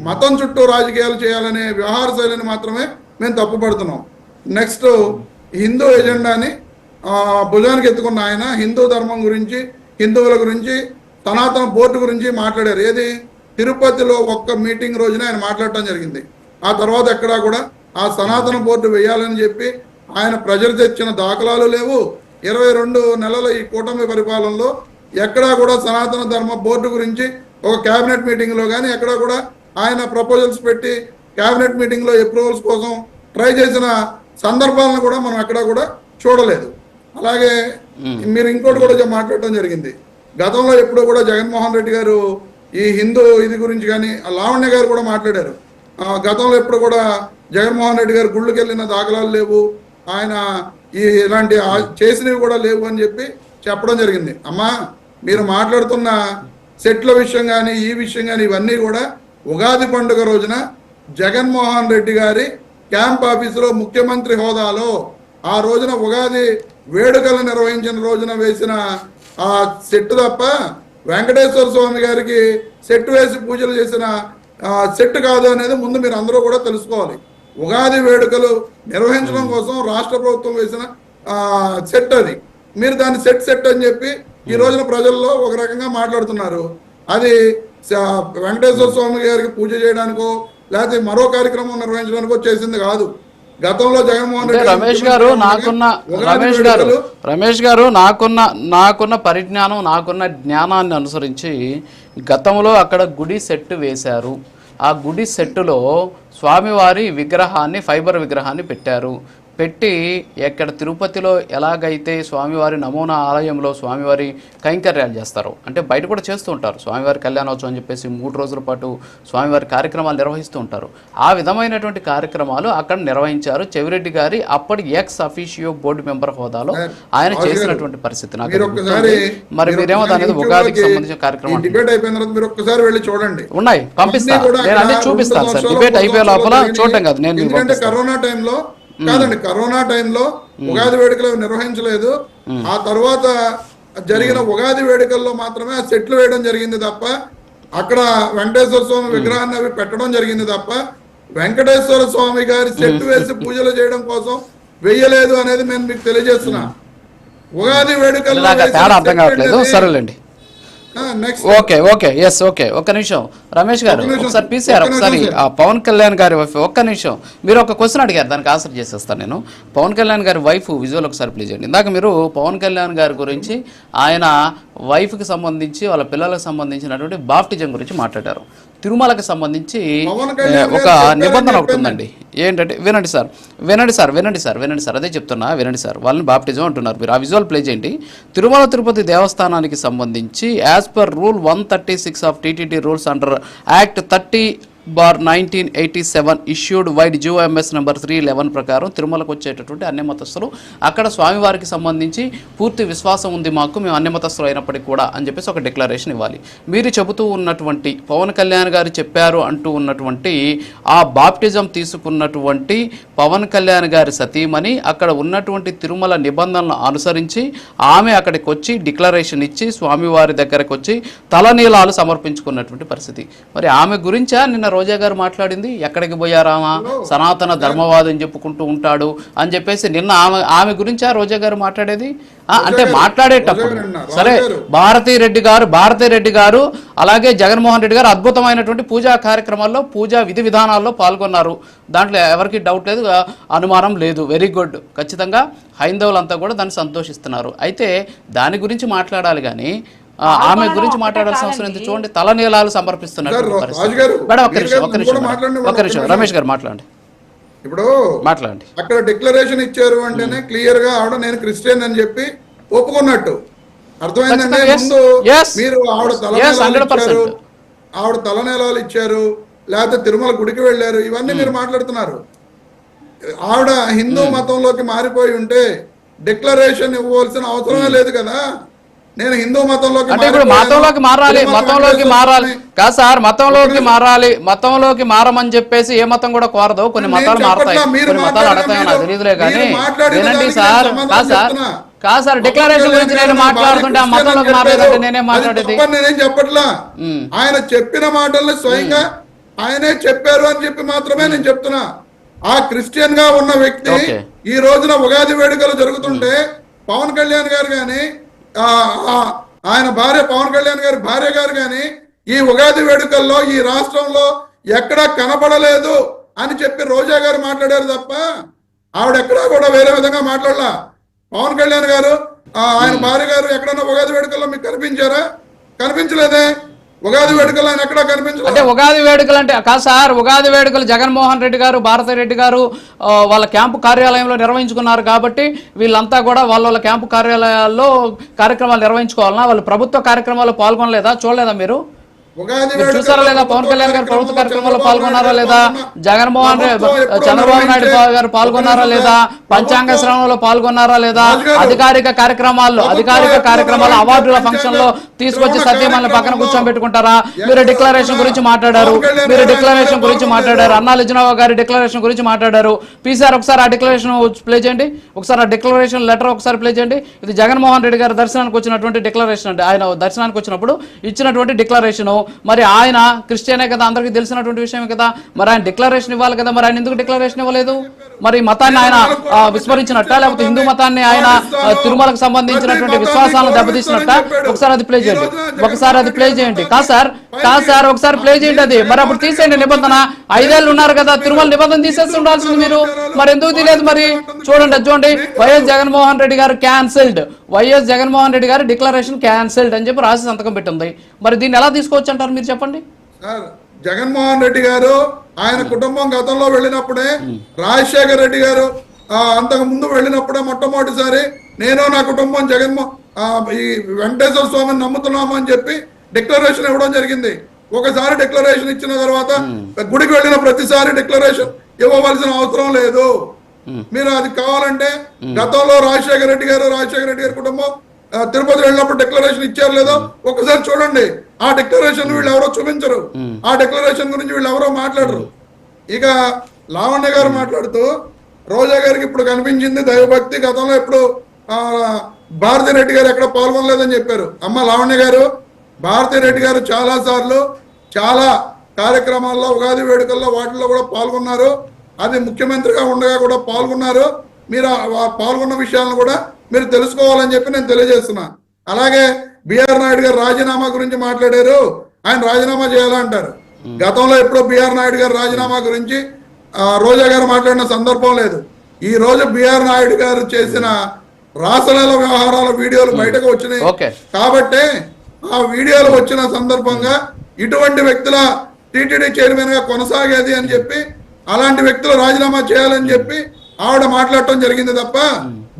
మతం చుట్టూ రాజకీయాలు చేయాలనే వ్యవహార శైలిని మాత్రమే మేము తప్పుపడుతున్నాం. నెక్స్ట్ హిందూ ఎజెండాని భుజానికి ఎత్తుకున్న ఆయన హిందూ ధర్మం గురించి, హిందువుల గురించి, సనాతన బోర్డు గురించి మాట్లాడారు. ఏది తిరుపతిలో ఒక్క మీటింగ్ రోజున ఆయన మాట్లాడటం జరిగింది. ఆ తర్వాత ఎక్కడా కూడా ఆ సనాతన బోర్డు వేయాలని చెప్పి ఆయన ప్రజలు తెచ్చిన దాఖలాలు లేవు. 22 నెలల ఈ కూటమి పరిపాలనలో ఎక్కడా కూడా సనాతన ధర్మ బోర్డు గురించి ఒక క్యాబినెట్ మీటింగ్లో కానీ ఎక్కడా కూడా ఆయన ప్రపోజల్స్ పెట్టి క్యాబినెట్ మీటింగ్లో అప్రూవల్స్ కోసం ట్రై చేసిన సందర్భాలను కూడా మనం ఎక్కడా కూడా చూడలేదు. అలాగే మీరు ఇంకోటి కూడా మాట్లాడటం జరిగింది. గతంలో ఎప్పుడూ కూడా జగన్మోహన్ రెడ్డి గారు ఈ హిందూ ఇది గురించి కానీ లావణ్య గారు కూడా మాట్లాడారు. గతంలో ఎప్పుడు కూడా జగన్మోహన్ రెడ్డి గారు గుళ్ళకి వెళ్ళిన దాఖలాలు లేవు, ఆయన ఇలాంటి చేసినవి కూడా లేవు అని చెప్పి చెప్పడం జరిగింది. అమ్మా, మీరు మాట్లాడుతున్న సెట్ల విషయం కానీ ఈ విషయం కానీ ఇవన్నీ కూడా ఉగాది పండుగ రోజున జగన్మోహన్ రెడ్డి గారి క్యాంప్ ఆఫీసులో ముఖ్యమంత్రి హోదాలో ఆ రోజున ఉగాది వేడుకలు నిర్వహించిన రోజున వేసిన ఆ సెట్టు తప్ప వెంకటేశ్వర స్వామి గారికి సెట్ వేసి పూజలు చేసిన సెట్ కాదు అనేది ముందు మీరు అందరూ కూడా తెలుసుకోవాలి. ఉగాది వేడుకలు నిర్వహించడం కోసం రాష్ట్ర ప్రభుత్వం వేసిన సెట్ అది. మీరు దాన్ని సెట్ అని చెప్పి ఈ రోజున ప్రజల్లో ఒక రకంగా మాట్లాడుతున్నారు. అది వెంకటేశ్వర స్వామి గారికి పూజ చేయడానికో లేకపోతే మరో కార్యక్రమం నిర్వహించడానికో చేసింది కాదు. గతంలో జగన్మోహన్ రెడ్డి
రమేష్ గారు నాకున్న పరిజ్ఞానం, నాకున్న జ్ఞానాన్ని అనుసరించి గతంలో అక్కడ గుడి సెట్ వేశారు. ఆ గుడి సెట్టులో స్వామివారి విగ్రహాన్ని, ఫైబర్ విగ్రహాన్ని పెట్టారు. పెట్టి ఎక్కడ తిరుపతిలో ఎలాగైతే స్వామివారి నమూనా ఆలయంలో స్వామివారి కైంకర్యాలు చేస్తారు, అంటే బయట కూడా చేస్తూ ఉంటారు. స్వామివారి కళ్యాణోత్సవం అని చెప్పేసి 3 రోజుల పాటు స్వామివారి కార్యక్రమాలు నిర్వహిస్తూ ఉంటారు. ఆ విధమైనటువంటి కార్యక్రమాలు అక్కడ నిర్వహించారు. చెవిరెడ్డి గారి అప్పటి ఎక్స్ అఫీషియో బోర్డు మెంబర్ హోదాలో ఆయన చేసినటువంటి పరిస్థితి నాకు. మరి మీరేమో దాని మీద ఉగాదికి సంబంధించిన కార్యక్రమం ఉన్నాయి, పంపిస్తాను. నేను అన్ని చూపిస్తాను సార్. డిబేట్ అయిపోయే లోపల చూడటం కాదు, నేను
కరోనా టైంలో కాదండి, కరోనా టైంలో ఉగాది వేడుకలు నిర్వహించలేదు. ఆ తర్వాత జరిగిన ఉగాది వేడుకల్లో మాత్రమే ఆ సెట్లు వేయడం జరిగింది తప్ప అక్కడ వెంకటేశ్వర స్వామి విగ్రహాన్ని అవి పెట్టడం జరిగింది తప్ప వెంకటేశ్వర స్వామి గారి సెట్ వేసి పూజలు చేయడం కోసం వెయ్యలేదు అనేది నేను మీకు తెలియజేస్తున్నా. ఉగాది వేడుకల్లో
అర్థం కావట్లేదు. సరేలేండి, ఓకే ఓకే ఎస్ ఓకే. ఒక్క నిమిషం రమేష్ గారు, ఒకసారి పీసీఆర్ ఒకసారి పవన్ కళ్యాణ్ గారి వైఫ్, ఒక్క నిమిషం. మీరు ఒక క్వశ్చన్ అడిగారు, దానికి ఆన్సర్ చేసేస్తాను నేను. పవన్ కళ్యాణ్ గారి వైఫ్ విజువల్ ఒకసారి ప్లీజ్ చేయండి. ఇందాక మీరు పవన్ కళ్యాణ్ గారి గురించి ఆయన వైఫ్కి సంబంధించి వాళ్ళ పిల్లలకు సంబంధించినటువంటి బాప్టిజం గురించి మాట్లాడారు. తిరుమలకి సంబంధించి ఒక నిబంధన ఒకటి ఉందండి. ఏంటంటే వినండి సార్, అదే చెప్తున్నా, వినండి సార్. వాళ్ళని బాప్టిజం అంటున్నారు. మీరు ఆ విజువల్ ప్లే చేయండి. తిరుమల తిరుపతి దేవస్థానానికి సంబంధించి as per rule 136 of TTD rules under act 30/1987 issued wide GOMS number 311 ప్రకారం తిరుమలకు వచ్చేటటువంటి అన్య మతస్థులు అక్కడ స్వామివారికి సంబంధించి పూర్తి విశ్వాసం ఉంది మాకు, మేము అన్య మతస్థులు అయినప్పటికీ కూడా అని చెప్పేసి ఒక డిక్లరేషన్ ఇవ్వాలి. మీరు చెబుతూ ఉన్నటువంటి పవన్ కళ్యాణ్ గారు చెప్పారు అంటూ ఉన్నటువంటి ఆ బాప్టిజం తీసుకున్నటువంటి పవన్ కళ్యాణ్ గారి సతీమణి అక్కడ ఉన్నటువంటి తిరుమల నిబంధనలను అనుసరించి ఆమె అక్కడికి వచ్చి డిక్లరేషన్ ఇచ్చి స్వామివారి దగ్గరకు వచ్చి తలనీలాలు సమర్పించుకున్నటువంటి పరిస్థితి. మరి ఆమె గురించా నిన్న రోజా గారు మాట్లాడింది? ఎక్కడికి పోయారామా, సనాతన ధర్మవాదం చెప్పుకుంటూ ఉంటాడు అని చెప్పేసి నిన్న ఆమె గురించా రోజా గారు మాట్లాడేది? అంటే మాట్లాడేటప్పుడు సరే భారతీ రెడ్డి గారు అలాగే జగన్మోహన్ రెడ్డి గారు అద్భుతమైనటువంటి పూజా కార్యక్రమాల్లో పూజా విధి విధానాల్లో పాల్గొన్నారు. దాంట్లో ఎవరికి డౌట్ లేదు, అనుమానం లేదు. Very good. ఖచ్చితంగా హైందవులంతా కూడా దాన్ని సంతోషిస్తున్నారు. అయితే దాని గురించి మాట్లాడాలి కానీ ఆమె గురించి మాట్లాడాల్సిన అవసరం ఎంత? చూడండి, తలనీలాలు సమర్పిస్తున్నారు. ఒక్క నిమిషం రమేష్ గారు మాట్లాడండి.
ఇప్పుడు మాట్లాడండి. అక్కడ డిక్లరేషన్ ఇచ్చారు అంటేనే క్లియర్ గా ఆవిడ నేను క్రిస్టియన్ అని చెప్పి ఒప్పుకున్నట్టు అర్థమైందండి. ముందు మీరు ఆవిడ తలనీలాలు ఇచ్చారు, లేకపోతే తిరుమల గుడికి వెళ్ళారు, ఇవన్నీ మీరు మాట్లాడుతున్నారు. ఆవిడ హిందూ మతంలోకి మారిపోయి ఉంటే డిక్లరేషన్ ఇవ్వాల్సిన అవసరమే లేదు కదా. నేను హిందూ మతంలోకి
కాదు సార్, మతంలోకి మారమని చెప్పేసి ఏ మతం కూడా కోరదు. కొన్ని మతాలు మారతాయి, కొన్ని మతాలు అడతాయో నాకు తెలియదులే కానీ వినండి సార్. కాదు సార్, డిక్లరేషన్ గురించి నేను మాట్లాడుతుంటే ఆ మతంలోకి మారలేదంటే నేనేం మాట్లాడేది?
నేనేం చెప్పట్లా. ఆయన చెప్పిన మాటల్ని స్వయంగా ఆయనే చెప్పారు అని చెప్పి మాత్రమే నేను చెప్తున్నా. ఆ క్రిస్టియన్ గా ఉన్న వ్యక్తి
Okay.
ఈ రోజున ఉగాది వేడుకలు జరుగుతుంటే పవన్ కళ్యాణ్ గారు కానీ ఆయన భార్య పవన్ కళ్యాణ్ గారి భార్య గారు కానీ ఈ ఉగాది వేడుకల్లో ఈ రాష్ట్రంలో ఎక్కడా కనపడలేదు అని చెప్పి రోజా గారు మాట్లాడారు తప్ప ఆవిడ ఎక్కడా కూడా వేరే విధంగా మాట్లాడలా. పవన్ కళ్యాణ్ గారు ఆయన భార్య గారు ఎక్కడన్నా ఉగాది వేడుకల్లో మీకు కనిపించారా? కనిపించలేదే. ఉగాది వేడుకలు ఆయన ఎక్కడా కనిపించలేదు.
అంటే ఉగాది వేడుకలు అంటే కాదు సార్, ఉగాది వేడుకలు జగన్మోహన్ రెడ్డి గారు భారతిరెడ్డి గారు వాళ్ళ క్యాంపు కార్యాలయంలో నిర్వహించుకున్నారు కాబట్టి వీళ్ళంతా కూడా వాళ్ళ క్యాంపు కార్యాలయాల్లో కార్యక్రమాలు నిర్వహించుకోవాలన్నా? వాళ్ళు ప్రభుత్వ కార్యక్రమాల్లో పాల్గొనలేదా? చూడలేదా మీరు? చూసారా లేదా? పవన్ కళ్యాణ్ గారు ప్రభుత్వ కార్యక్రమాల్లో పాల్గొన్నారా లేదా? జగన్మోహన్ రెడ్డి చంద్రబాబు నాయుడు గారు పాల్గొన్నారా లేదా? పంచాంగ శ్రవణంలో పాల్గొన్నారా లేదా? అధికారిక కార్యక్రమాలు అవార్డుల ఫంక్షన్ లో తీసుకొచ్చి సత్యమల్ని పక్కన కూర్చోబెట్టుకుంటారా? మీరు డిక్లరేషన్ గురించి మాట్లాడారు, అన్నా లిజనావా గారి డిక్లరేషన్ గురించి మాట్లాడారు. పీసీఆర్ ఒకసారి ఆ డిక్లరేషన్ ప్లే చేయండి, ఒకసారి ఆ డిక్లరేషన్ లెటర్ ఒకసారి ప్లే చేయండి. ఇది జగన్మోహన్ రెడ్డి గారు దర్శనానికి వచ్చినటువంటి డిక్లరేషన్ అండి. ఆయన దర్శనానికి వచ్చినప్పుడు ఇచ్చినటువంటి డిక్లరేషన్. మరి ఆయన క్రిస్టియనే కదా, అందరికీ తెలిసినటువంటి విషయమే కదా. మరి ఆయన డిక్లరేషన్ ఇవ్వాలి కదా. మరి ఆయన ఎందుకు డిక్లరేషన్ ఇవ్వలేదు? మరి మతాన్ని ఆయన విస్మరించినట్ట, లేకపోతే హిందూ మతాన్ని ఆయన తిరుమలకు సంబంధించినటువంటి విశ్వాసాలను దెబ్బతీసినట్ట? ఒకసారి అది ప్లే చేయండి, కాదు సార్ ఒకసారి ప్లే చేయండి అది. మరి అప్పుడు తీసేయండి నిబంధన. 5 ఏళ్ళు ఉన్నారు కదా, తిరుమల నిబంధన తీసేసి ఉండాల్సింది మీరు. మరి ఎందుకు తెలియదు? మరి చూడండి, వైఎస్ జగన్మోహన్ రెడ్డి గారు క్యాన్సిల్డ్, వైఎస్ జగన్మోహన్ రెడ్డి గారు డిక్లరేషన్ క్యాన్సిల్డ్ అని చెప్పి రాసి సంతకం పెట్టింది. మరి దీన్ని ఎలా తీసుకోవచ్చు అంటారు మీరు? చెప్పండి
సార్. జగన్మోహన్ రెడ్డి గారు ఆయన కుటుంబం గతంలో వెళ్ళినప్పుడే, రాజశేఖర్ రెడ్డి గారు అంతకు ముందు వెళ్ళినప్పుడే మొట్టమొదటిసారి నేను నా కుటుంబం ఈ వెంకటేశ్వర స్వామిని నమ్ముతున్నాము అని చెప్పి డిక్లరేషన్ ఇవ్వడం జరిగింది. ఒకసారి డిక్లరేషన్ ఇచ్చిన తర్వాత గుడికి వెళ్ళిన ప్రతిసారి డిక్లరేషన్ ఇవ్వవలసిన అవసరం లేదు. మీరు అది కావాలంటే గతంలో రాజశేఖర రెడ్డి గారి కుటుంబం తిరుపతి వెళ్ళినప్పుడు డిక్లరేషన్ ఇచ్చారు లేదో ఒకసారి చూడండి. ఆ డిక్లరేషన్ వీళ్ళు ఎవరో చూపించరు, ఆ డిక్లరేషన్ గురించి వీళ్ళు ఎవరో మాట్లాడరు. ఇక లావణ్య గారు మాట్లాడుతూ రోజా గారికి ఇప్పుడు కనిపించింది దైవభక్తి, గతంలో ఇప్పుడు భారతిరెడ్డి గారు ఎక్కడ పాల్గొనలేదని చెప్పారు. అమ్మ లావణ్య గారు, భారతిరెడ్డి గారు చాలా సార్లు చాలా కార్యక్రమాల్లో ఉగాది వేడుకల్లో వాటిల్లో కూడా పాల్గొన్నారు. అది ముఖ్యమంత్రిగా ఉండగా కూడా పాల్గొన్నారు. మీరు పాల్గొన్న విషయాలను కూడా మీరు తెలుసుకోవాలని చెప్పి నేను తెలియజేస్తున్నా. అలాగే బిఆర్ నాయుడు గారు రాజీనామా గురించి మాట్లాడారు. ఆయన రాజీనామా చేయాలంటారు. గతంలో ఎప్పుడో బిఆర్ నాయుడు గారు రాజీనామా గురించి రోజా గారు మాట్లాడిన సందర్భం లేదు. ఈ రోజు బిఆర్ నాయుడు గారు చేసిన రాసలీల వ్యవహారాల వీడియోలు బయటకు వచ్చినాయి కాబట్టి ఆ వీడియోలు వచ్చిన సందర్భంగా ఇటువంటి వ్యక్తుల టీటీడీ చైర్మన్ గా కొనసాగేది అని చెప్పి, అలాంటి వ్యక్తులు రాజీనామా చేయాలని చెప్పి ఆవిడ మాట్లాడటం జరిగింది తప్ప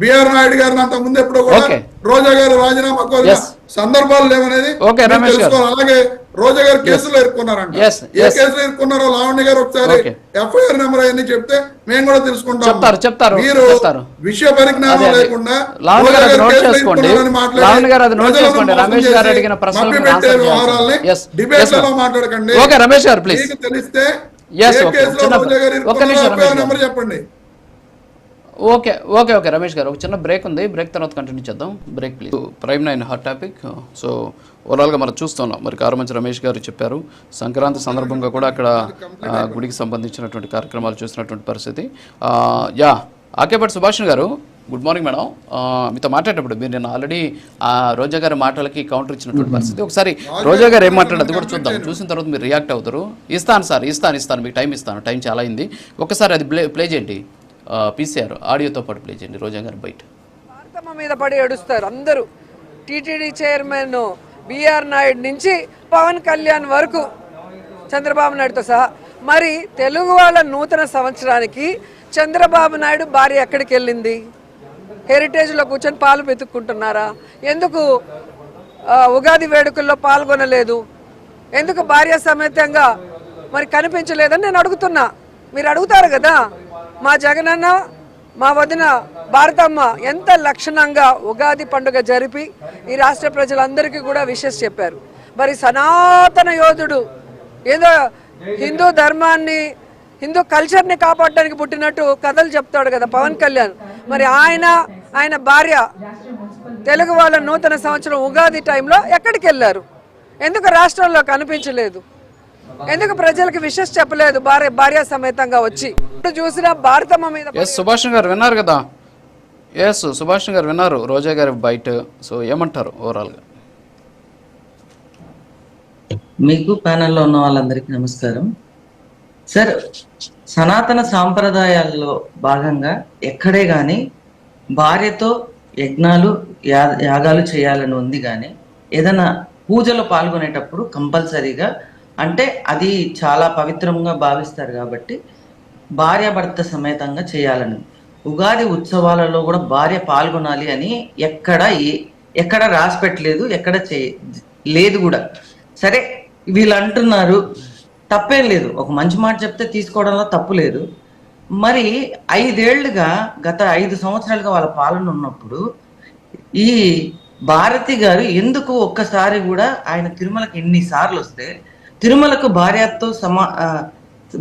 బిఆర్ నాయుడు గారిని అంత ముందు ఎప్పుడో కూడా రోజా గారు రాజీనామా కోరిన సందర్భాలు లేవనేది తెలుసుకోవాలి. అలాగే రోజా గారు కేసులో ఇరుక్కున్నారంట. ఏ కేసులో ఇరుక్కున్నారో లావణ్య గారు ఒకసారి ఎఫ్ఐఆర్ నెంబర్ అవన్నీ చెప్తే మేము కూడా తెలుసుకుంటాం. మీరు విషయ పరిజ్ఞానం లేకుండా వ్యవహారాల్ని డిబేట్లలో మాట్లాడకండి. తెలిస్తే నెంబర్ చెప్పండి.
ఓకే రమేష్ గారు, ఒక చిన్న బ్రేక్ ఉంది, బ్రేక్ తర్వాత కంటిన్యూ చేద్దాం. Break please. Prime 9 hot topic. So ఓవరాల్గా మనం చూస్తున్నాం, మరి కారుమంచి రమేష్ గారు చెప్పారు సంక్రాంతి సందర్భంగా కూడా అక్కడ గుడికి సంబంధించినటువంటి కార్యక్రమాలు చూసినటువంటి పరిస్థితి. ఆకేపటి సుభాష్ గారు, గుడ్ మార్నింగ్ మేడం. మీతో మాట్లాడేటప్పుడు మీరు నేను ఆల్రెడీ రోజా గారి మాటలకి కౌంటర్ ఇచ్చినటువంటి పరిస్థితి. ఒకసారి రోజా గారు ఏం మాట్లాడారు అది కూడా చూద్దాం. చూసిన తర్వాత మీరు రియాక్ట్ అవుతారు. ఇస్తాను మీకు టైం ఇస్తాను, టైం చాలా అయింది. ఒకసారి అది ప్లే చేయండి, పీసీఆర్ ఆడియోతో పాటు ప్లే చేయండి. రోజా గారు బయట
భారతమ్మ మీద పడి ఏడుస్తారు అందరూ. టీటీడీ చైర్మన్ బిఆర్ నాయుడు నుంచి పవన్ కళ్యాణ్ వరకు, చంద్రబాబు నాయుడుతో సహా. మరి తెలుగు వాళ్ళ నూతన సంవత్సరానికి చంద్రబాబు నాయుడు భార్య ఎక్కడికి వెళ్ళింది? హెరిటేజ్లో కూర్చొని పాలు వెతుక్కుంటున్నారా? ఎందుకు ఉగాది వేడుకల్లో పాల్గొనలేదు? ఎందుకు భార్య సమేతంగా మరి కనిపించలేదని నేను అడుగుతున్నా. మీరు అడుగుతారు కదా. మా జగనన్న, మా వదిన భారతమ్మ ఎంత లక్షణంగా ఉగాది పండుగ జరిపి ఈ రాష్ట్ర ప్రజలందరికీ కూడా విషెస్ చెప్పారు. మరి సనాతన యోధుడు ఏదో హిందూ ధర్మాన్ని, హిందూ కల్చర్ని కాపాడడానికి పుట్టినట్టు కథలు చెప్తాడు కదా పవన్ కళ్యాణ్. మరి ఆయన భార్య తెలుగు వాళ్ళ నూతన సంవత్సరం ఉగాది టైంలో ఎక్కడికి వెళ్ళారు? ఎందుకు రాష్ట్రంలో కనిపించలేదు? ఎందుకు ప్రజలకు విషయం చెప్పలేదు? భార్య సమేతంగా వచ్చి ఇప్పుడు చూసినా భారతమ్మ మీద.
ఎస్ సుభాష్ గారు విన్నారు కదా? ఎస్ సుభాష్ గారు విన్నారు రోజా గారి బయట. సో ఏమంటారు ఓవరాల్గా?
మీకు ప్యానెల్లో ఉన్న వాళ్ళందరికీ నమస్కారం సార్. సనాతన సాంప్రదాయాల్లో భాగంగా ఎక్కడే కానీ భార్యతో యజ్ఞాలు యాగాలు చేయాలని ఉంది, కానీ ఏదైనా పూజలో పాల్గొనేటప్పుడు కంపల్సరీగా, అంటే అది చాలా పవిత్రంగా భావిస్తారు కాబట్టి భార్యాభర్త సమేతంగా చేయాలని. ఉగాది ఉత్సవాలలో కూడా భార్య పాల్గొనాలి అని ఎక్కడ రాసి పెట్టలేదు, ఎక్కడ లేదు కూడా. సరే వీళ్ళు అంటున్నారు, తప్పేం లేదు, ఒక మంచి మాట చెప్తే తీసుకోవడంలో తప్పు లేదు. మరి 5 ఏళ్లుగా గత 5 సంవత్సరాలుగా వాళ్ళ పాలన ఉన్నప్పుడు ఈ భారతి గారు ఎందుకు ఒక్కసారి కూడా ఆయన తిరుమలకి ఎన్నిసార్లు వస్తే తిరుమలకు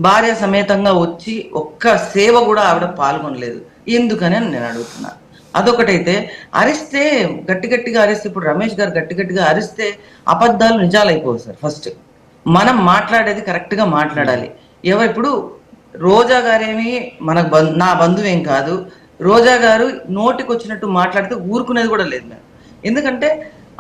భార్య సమేతంగా వచ్చి ఒక్క సేవ కూడా ఆవిడ పాల్గొనలేదు, ఎందుకని నేను అడుగుతున్నా. అదొకటైతే అరిస్తే గట్టిగా అరిస్తే, ఇప్పుడు రమేష్ గారు గట్టిగా అరిస్తే అబద్ధాలు నిజాలు అయిపోవు సార్. ఫస్ట్ మనం మాట్లాడేది కరెక్ట్గా మాట్లాడాలి. ఇప్పుడు రోజా గారేమి నా బంధువేం కాదు, రోజా గారు నోటికి వచ్చినట్టు మాట్లాడితే ఊరుకునేది కూడా లేదు మేము. ఎందుకంటే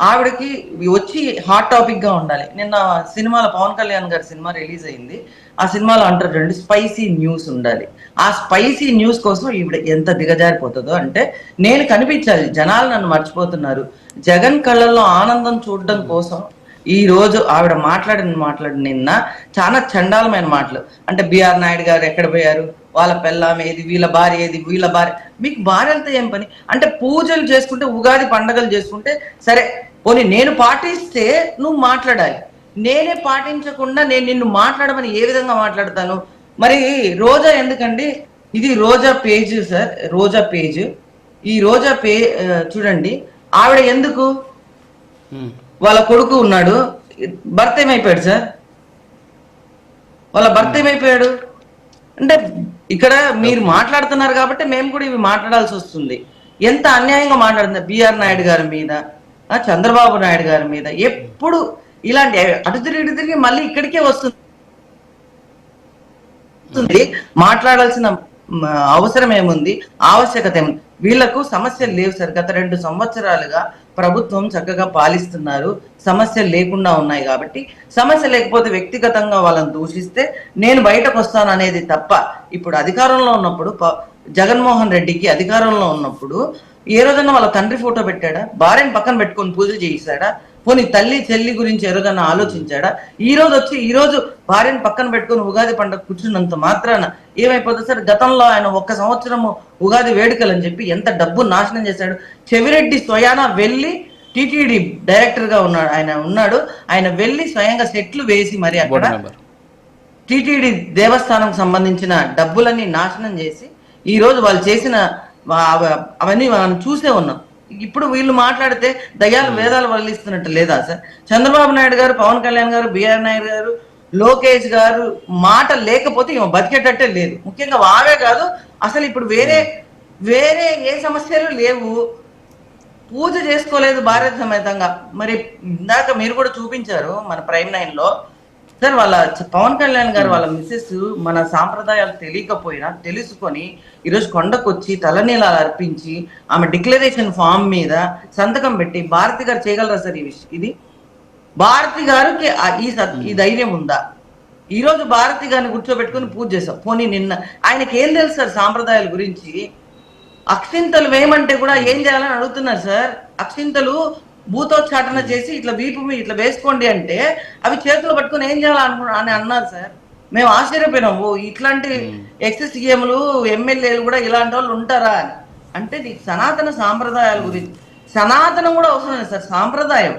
ఆవిడకి వచ్చి హాట్ టాపిక్ గా ఉండాలి. నిన్న సినిమాలో పవన్ కళ్యాణ్ గారి సినిమా రిలీజ్ అయింది, ఆ సినిమాలో అంటారు రెండు స్పైసీ న్యూస్ ఉండాలి. ఆ స్పైసీ న్యూస్ కోసం ఈవిడ ఎంత దిగజారిపోతుందో అంటే నేను కనిపించాలి, జనాలు నన్ను మర్చిపోతున్నారు. జగన్ కళ్ళల్లో ఆనందం చూడడం కోసం ఈ రోజు ఆవిడ మాట్లాడిన నిన్న చాలా చండాలమైన మాటలు. అంటే బిఆర్ నాయుడు గారు ఎక్కడ పోయారు, వాళ్ళ పెళ్ళాం ఏది, వీళ్ళ భార్య ఏది, వీళ్ళ భార్య, మీకు భార్యలతో ఏం పని? అంటే పూజలు చేసుకుంటే, ఉగాది పండగలు చేసుకుంటే సరే పోనీ, నేను పాటిస్తే నువ్వు మాట్లాడాలి. నేనే పాటించకుండా నేను నిన్ను మాట్లాడమని ఏ విధంగా మాట్లాడతాను? మరి రోజా ఎందుకండి, ఇది రోజా పేజ్ సార్, రోజా పేజ్. ఈ రోజా చూడండి, ఆవిడ ఎందుకు, వాళ్ళ కొడుకు ఉన్నాడు, భర్త ఏమైపోయాడు సార్, వాళ్ళ భర్త ఏమైపోయాడు అంటే ఇక్కడ మీరు మాట్లాడుతున్నారు కాబట్టి మేము కూడా ఇవి మాట్లాడాల్సి వస్తుంది. ఎంత అన్యాయంగా మాట్లాడుతున్నారు బిఆర్ నాయుడు గారి మీద, చంద్రబాబు నాయుడు గారి మీద. ఎప్పుడు ఇలాంటి అటు తిరిగి మళ్ళీ ఇక్కడికే వస్తుంది. మాట్లాడాల్సిన అవసరం ఏముంది, ఆవశ్యకత ఏముంది? వీళ్లకు సమస్యలు లేవు సార్. గత 2 సంవత్సరాలుగా ప్రభుత్వం చక్కగా పాలిస్తున్నారు, సమస్యలు లేకుండా ఉన్నాయి. కాబట్టి సమస్య లేకపోతే వ్యక్తిగతంగా వాళ్ళని దూషిస్తే నేను బయటకు వస్తాను అనేది తప్ప, ఇప్పుడు అధికారంలో ఉన్నప్పుడు జగన్మోహన్ రెడ్డికి అధికారంలో ఉన్నప్పుడు ఏ రోజన్నా వాళ్ళ తండ్రి ఫోటో పెట్టాడా? భార్యను పక్కన పెట్టుకొని పూజలు చేయిస్తాడా? పోనీ తల్లి చెల్లి గురించి ఏ రోజన్నా ఆలోచించాడా? ఈ రోజు భార్యను పక్కన పెట్టుకొని ఉగాది పండుగ కూర్చున్నంత మాత్రాన ఏమైపోతుంది సార్? గతంలో ఆయన 1 సంవత్సరము ఉగాది వేడుకలు అని చెప్పి ఎంత డబ్బు నాశనం చేశాడు. చెవిరెడ్డి స్వయాన వెళ్ళి, టిటిడి డైరెక్టర్ గా ఉన్నాడు, ఆయన వెళ్ళి స్వయంగా సెట్లు వేసి మరి అక్కడ టిటిడి దేవస్థానం సంబంధించిన డబ్బులన్నీ నాశనం చేసి ఈ రోజు వాళ్ళు చేసిన అవన్నీ మనం చూసే ఉన్నాం. ఇప్పుడు వీళ్ళు మాట్లాడితే దయ్యాలు వేదాలు వల్లిస్తున్నట్టు లేదా సార్? చంద్రబాబు నాయుడు గారు, పవన్ కళ్యాణ్ గారు, బిఆర్ నాయుడు గారు, లోకేష్ గారు మాట లేకపోతే ఇవి బతికేటట్టే లేదు. ముఖ్యంగా వావే కాదు, అసలు ఇప్పుడు వేరే ఏ సమస్యలు లేవు. పూజ చేసుకోలేదు భార్య సమేతంగా. మరి ఇందాక మీరు కూడా చూపించారు మన ప్రైమ్ 9 లో సార్, వాళ్ళ పవన్ కళ్యాణ్ గారు వాళ్ళ మిస్సెస్ మన సాంప్రదాయాలు తెలియకపోయినా తెలుసుకొని ఈరోజు కొండకొచ్చి తలనీలాలు అర్పించి ఆమె డిక్లరేషన్ ఫామ్ మీద సంతకం పెట్టి, భారతి గారు చేయగలరా సార్ ఈ విషయం? ఇది భారతి గారికి ఈ ధైర్యం ఉందా? ఈ రోజు భారతి గారిని కూర్చోబెట్టుకుని పూజ చేసాం. పోనీ నిన్న ఆయనకి ఏం తెలుసు సార్ సాంప్రదాయాల గురించి? అక్షింతలు వేయమంటే కూడా ఏం చేయాలని అడుగుతున్నారు సార్. అక్షింతలు భూతోచ్చాటన చేసి ఇట్లా వీపు ఇట్లా వేసుకోండి అంటే అవి చేతులు పట్టుకుని ఏం చేయాలని అన్నారు సార్. మేము ఆశ్చర్యపోయినాము, ఇట్లాంటి ఎక్స్ఎస్ఈఎంలు ఎమ్మెల్యేలు కూడా ఇలాంటి వాళ్ళు ఉంటారా అని. అంటే సనాతన సాంప్రదాయాల గురించి, సనాతనం కూడా అవసరం లేదు సార్. సాంప్రదాయం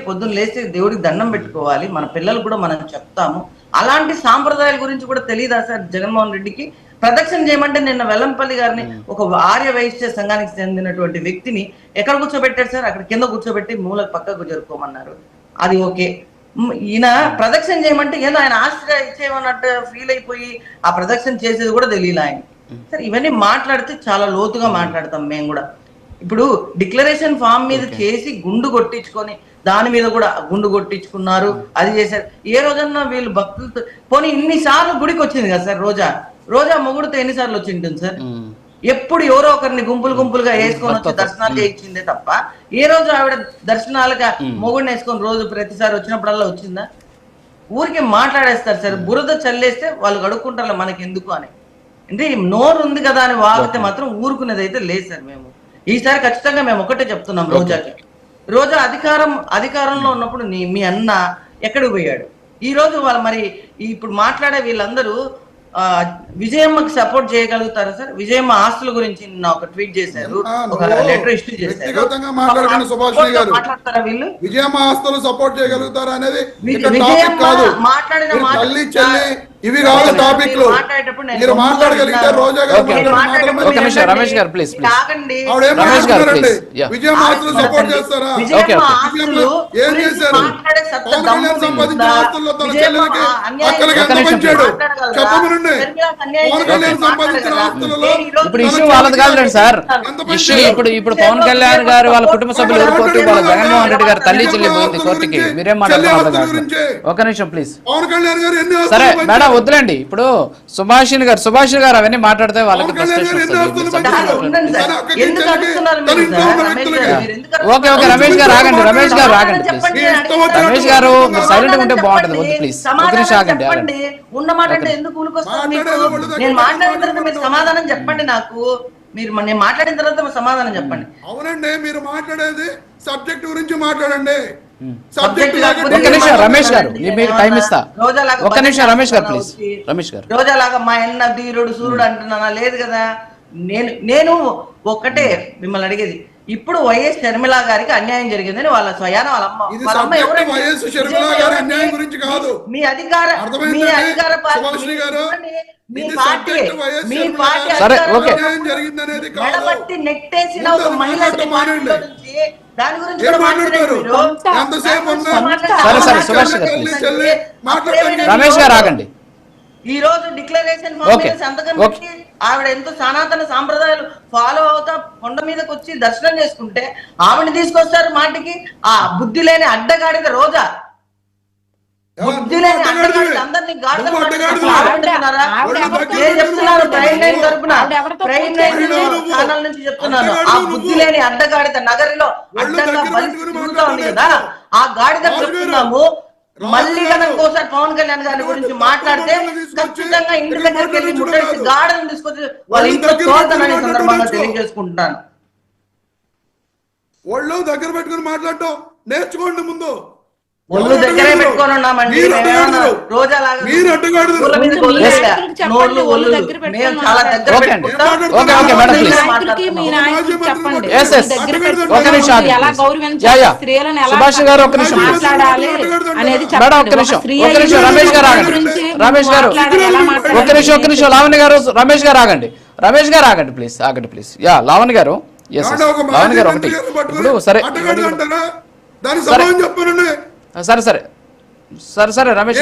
పొద్దున్న లేస్తే దేవుడికి దండం పెట్టుకోవాలి, మన పిల్లలు కూడా మనం చెప్తాము. అలాంటి సాంప్రదాయాల గురించి కూడా తెలియదా సార్ జగన్మోహన్ రెడ్డికి? ప్రదక్షిణ చేయమంటే నిన్న వెల్లంపల్లి గారిని, ఒక ఆర్య వైశ్య సంఘానికి చెందినటువంటి వ్యక్తిని ఎక్కడ కూర్చోబెట్టారు సార్? అక్కడ కింద కూర్చోబెట్టి మూలకు పక్కకు జరుపుకోమన్నారు. అది ఓకే. ఈయన ప్రదక్షిణ చేయమంటే ఏదో ఆయన ఆస్తిగా ఇచ్చేయమన్నట్టు ఫీల్ అయిపోయి ఆ ప్రదక్షిణ చేసేది కూడా తెలియదు ఆయన. సరే ఇవన్నీ మాట్లాడితే చాలా లోతుగా మాట్లాడతాం మేము కూడా. ఇప్పుడు డిక్లరేషన్ ఫామ్ మీద చేసి గుండు కొట్టించుకొని దాని మీద కూడా గుండు కొట్టించుకున్నారు, అది చేశారు. ఏ రోజన్నా వీళ్ళు భక్తులతో పోనీ ఇన్నిసార్లు గుడికి వచ్చింది కదా సార్ రోజా మొగుడుతో ఎన్నిసార్లు వచ్చి ఉంటుంది సార్? ఎప్పుడు ఎవరో ఒకరిని గుంపులుగా వేసుకొని వచ్చి దర్శనాలు చేయించిందే తప్ప ఏ రోజు ఆవిడ దర్శనాలుగా మొగుడిని వేసుకొని రోజు ప్రతిసారి వచ్చినప్పుడల్లా వచ్చిందా? ఊరికి మాట్లాడేస్తారు సార్, బురద చల్లేస్తే వాళ్ళు అడుక్కుంటారు మనకి ఎందుకు అని. అంటే నోరు ఉంది కదా అని వాగితే మాత్రం ఊరుకునేది అయితే లేదు సార్. మేము ఈసారి ఖచ్చితంగా మేము ఒకటే చెప్తున్నాం, రోజా అధికారంలో ఉన్నప్పుడు మీ అన్న ఎక్కడికి పోయాడు? ఈ రోజు వాళ్ళు మరి ఇప్పుడు మాట్లాడే వీళ్ళందరూ విజయమ్మకి సపోర్ట్ చేయగలుగుతారా సార్? విజయమ్మ ఆస్తుల గురించి నిన్న ఒక ట్వీట్ చేశారు, ఒక లెటర్ ఇష్యూ చేశారు. మాట్లాడతారా వీళ్ళు?
విజయమ్మ ఆస్తులు సపోర్ట్ చేయగలుగుతారా అనేది
మాట్లాడిన
ఇవి కాదు టాపిక్ లో. మీరు మాట్లాడగలిగితే రోజా గారు
రమేష్ గారు ప్లీజ్
విజయమ్మ ఆస్తులు సపోర్ట్ చేస్తారా? ఏం చేశారు? పవన్ కళ్యాణ్ సంపాదించిన ఆస్తుల్లో తన చెల్లెలకి అక్కలకి ఎంత పంచాడు చెప్పమనండి. పవన్ కళ్యాణ్ సంపాదించిన ఆస్తులలో
ఇప్పుడు ఇష్యూ వాళ్ళది కాదులేండి సార్. ఇష్యూ ఇప్పుడు పవన్ కళ్యాణ్ గారు వాళ్ళ కుటుంబ సభ్యులు కోర్టు, వాళ్ళ జగన్మోహన్ రెడ్డి గారు తల్లి చెల్లి పోయింది కోర్టుకి. మీరేం మాట్లాడుతున్నారు? ఒక నిమిషం ప్లీజ్.
పవన్ కళ్యాణ్ గారు ఎన్ని
సరే మేడం వద్దులేండి. ఇప్పుడు సుభాష్ గారు అవన్నీ మాట్లాడితే వాళ్ళకి ఓకే రమేష్ గారు ఆగండి. రమేష్ గారు మీరు సైలెంట్ గా ఉంటే బాగుంటది. వద్దు ప్లీజ్ ఒక నిమిషం ఆగండి.
ఉన్నమాట అంటే ఎందుకు ఊరుకొస్తారు? నేను మాట్లాడిన తర్వాత మీరు సమాధానం చెప్పండి నాకు. నేను మాట్లాడిన తర్వాత సమాధానం చెప్పండి.
అవునండి, మీరు మాట్లాడేది సబ్జెక్ట్ గురించి మాట్లాడండి.
ఒక్క నిమిషం రమేష్ గారు, మీకు టైం ఇస్తా. ఒక్క నిమిషం రమేష్ గారు ప్లీజ్. రమేష్ గారు
రోజాలాగా మా అన్న ధీరుడు సూర్యుడు అంటున్నానా? లేదు కదా. నేను ఒక్కటే మిమ్మల్ని అడిగేది, ఇప్పుడు వైఎస్ షర్మిల గారికి అన్యాయం జరిగిందని వాళ్ళ స్వయాన వాళ్ళ అమ్మ మీ అధికార పార్టీ నెట్టేసిన ఒక మహిళ దాని గురించి
రమేష్ గారు ఆగండి.
ఈ రోజు డిక్లరేషన్ ఫామ్ మీద సంతకం పెట్టి ఆవిడ ఎంతో సనాతన సాంప్రదాయాలు ఫాలో అవుతా కొండ మీదకి వచ్చి దర్శనం చేసుకుంటే ఆవిడని తీసుకొస్తారు మాటికి. ఆ బుద్ధి లేని అడ్డగాడిద రోజా, బుద్ధి లేని అడ్డగాడిద అందరినీ చెప్తున్నాను. ప్రైమ్ లైన్ తరపున ప్రైమ్ లైన్ ఛానల్ నుంచి చెప్తున్నాను. ఆ బుద్ధి లేని అడ్డగాడిద నగరిలో అడ్డంగా తిరుగుతా ఉంది కదా, ఆ గాడిద చెప్తున్నాము. మళ్ళీ కనుక ఒకసారి పవన్ కళ్యాణ్ గారి గురించి మాట్లాడితే ఖచ్చితంగా ఇంటి దగ్గరికి వెళ్ళి ముట్టేసి గాడిని తీసుకొచ్చి వాళ్ళ ఇంట్లో తోలుతానని సందర్భంగా తెలియజేసుకుంటున్నాను.
ఒళ్ళు దగ్గర పెట్టుకుని మాట్లాడటం నేర్చుకోండి. ముందు
ఒళ్ళు దగ్గరే పెట్టుకొని ఉన్నామండి. రోజాలాగా నోళ్ళు ఒళ్ళు మేము చాలా దగ్గర
సుభాష్ గారు ఒక నిమిషం. రమేష్ గారు ఆగండి. రమేష్ గారు ఒక్క నిమిషం. లావణ్య గారు రమేష్ గారు ఆగండి. రమేష్ గారు ఆగండి ప్లీజ్. ఆగండి ప్లీజ్. లావణ్య గారు లావణ్య గారు ఒకటి. ఇప్పుడు సరే సరే రమేష్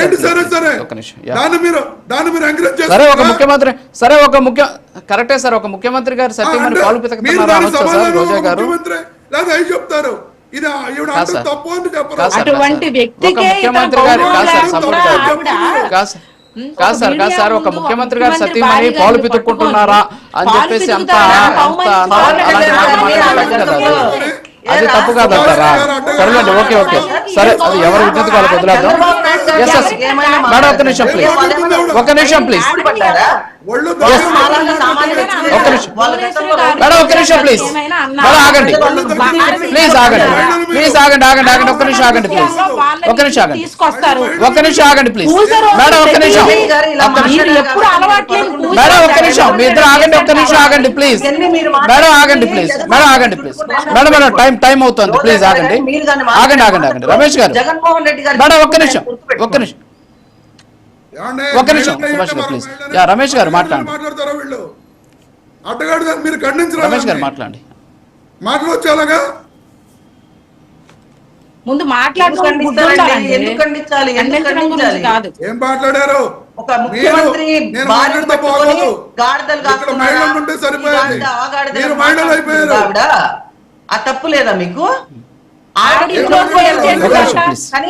కరెక్టే సార్. ఒక ముఖ్యమంత్రి గారు సత్యమని పాలు పితకుతున్నారు సార్ రోజా గారు.
అటువంటి వ్యక్తికి
ముఖ్యమంత్రి గారు కాదు సార్ ఒక ముఖ్యమంత్రి గారు సత్యమని పాలు పితుక్కుంటున్నారా అని చెప్పేసి అంత అది తప్పు కాదంటారా? సరేనండి, ఓకే సరే. అది ఎవరి విజ్ఞత వాళ్ళకి వదిలేద్దాం. మేడం ఒక్క నిమిషం ప్లీజ్. ఒక్క నిమిషం ప్లీజ్. మేడం ఒక్క నిమిషం ప్లీజ్. మేడం ఆగండి ప్లీజ్. ఆగండి ఒక్క నిమిషం ఆగండి ప్లీజ్. ఒక్క నిమిషం ఆగండి. ఒక్క నిమిషం ఆగండి ప్లీజ్. మేడం ఒక్క నిమిషం. మేడం ఒక్క నిమిషం. మీ ఇద్దరు ఆగండి. ఒక్క నిమిషం ఆగండి ప్లీజ్. మేడం ఆగండి ప్లీజ్. మేడం టైం అవుతుంది ప్లీజ్. ఆగండి. రమేష్ గారు మేడం ఒక్క నిమిషం. సుభాష్ గారు ప్లీజ్. రమేష్ గారు మాట్లాడండి.
మీరు ఖండించరా?
రమేష్ గారు మాట్లాడండి.
మాట్లాడొచ్చు అలాగా.
ముందు
ఎందుకు ఖండించాలి?
ఏం మాట్లాడారు?
ఒక ముఖ్యమంత్రి ఆ తప్పు లేదా మీకు?
సరే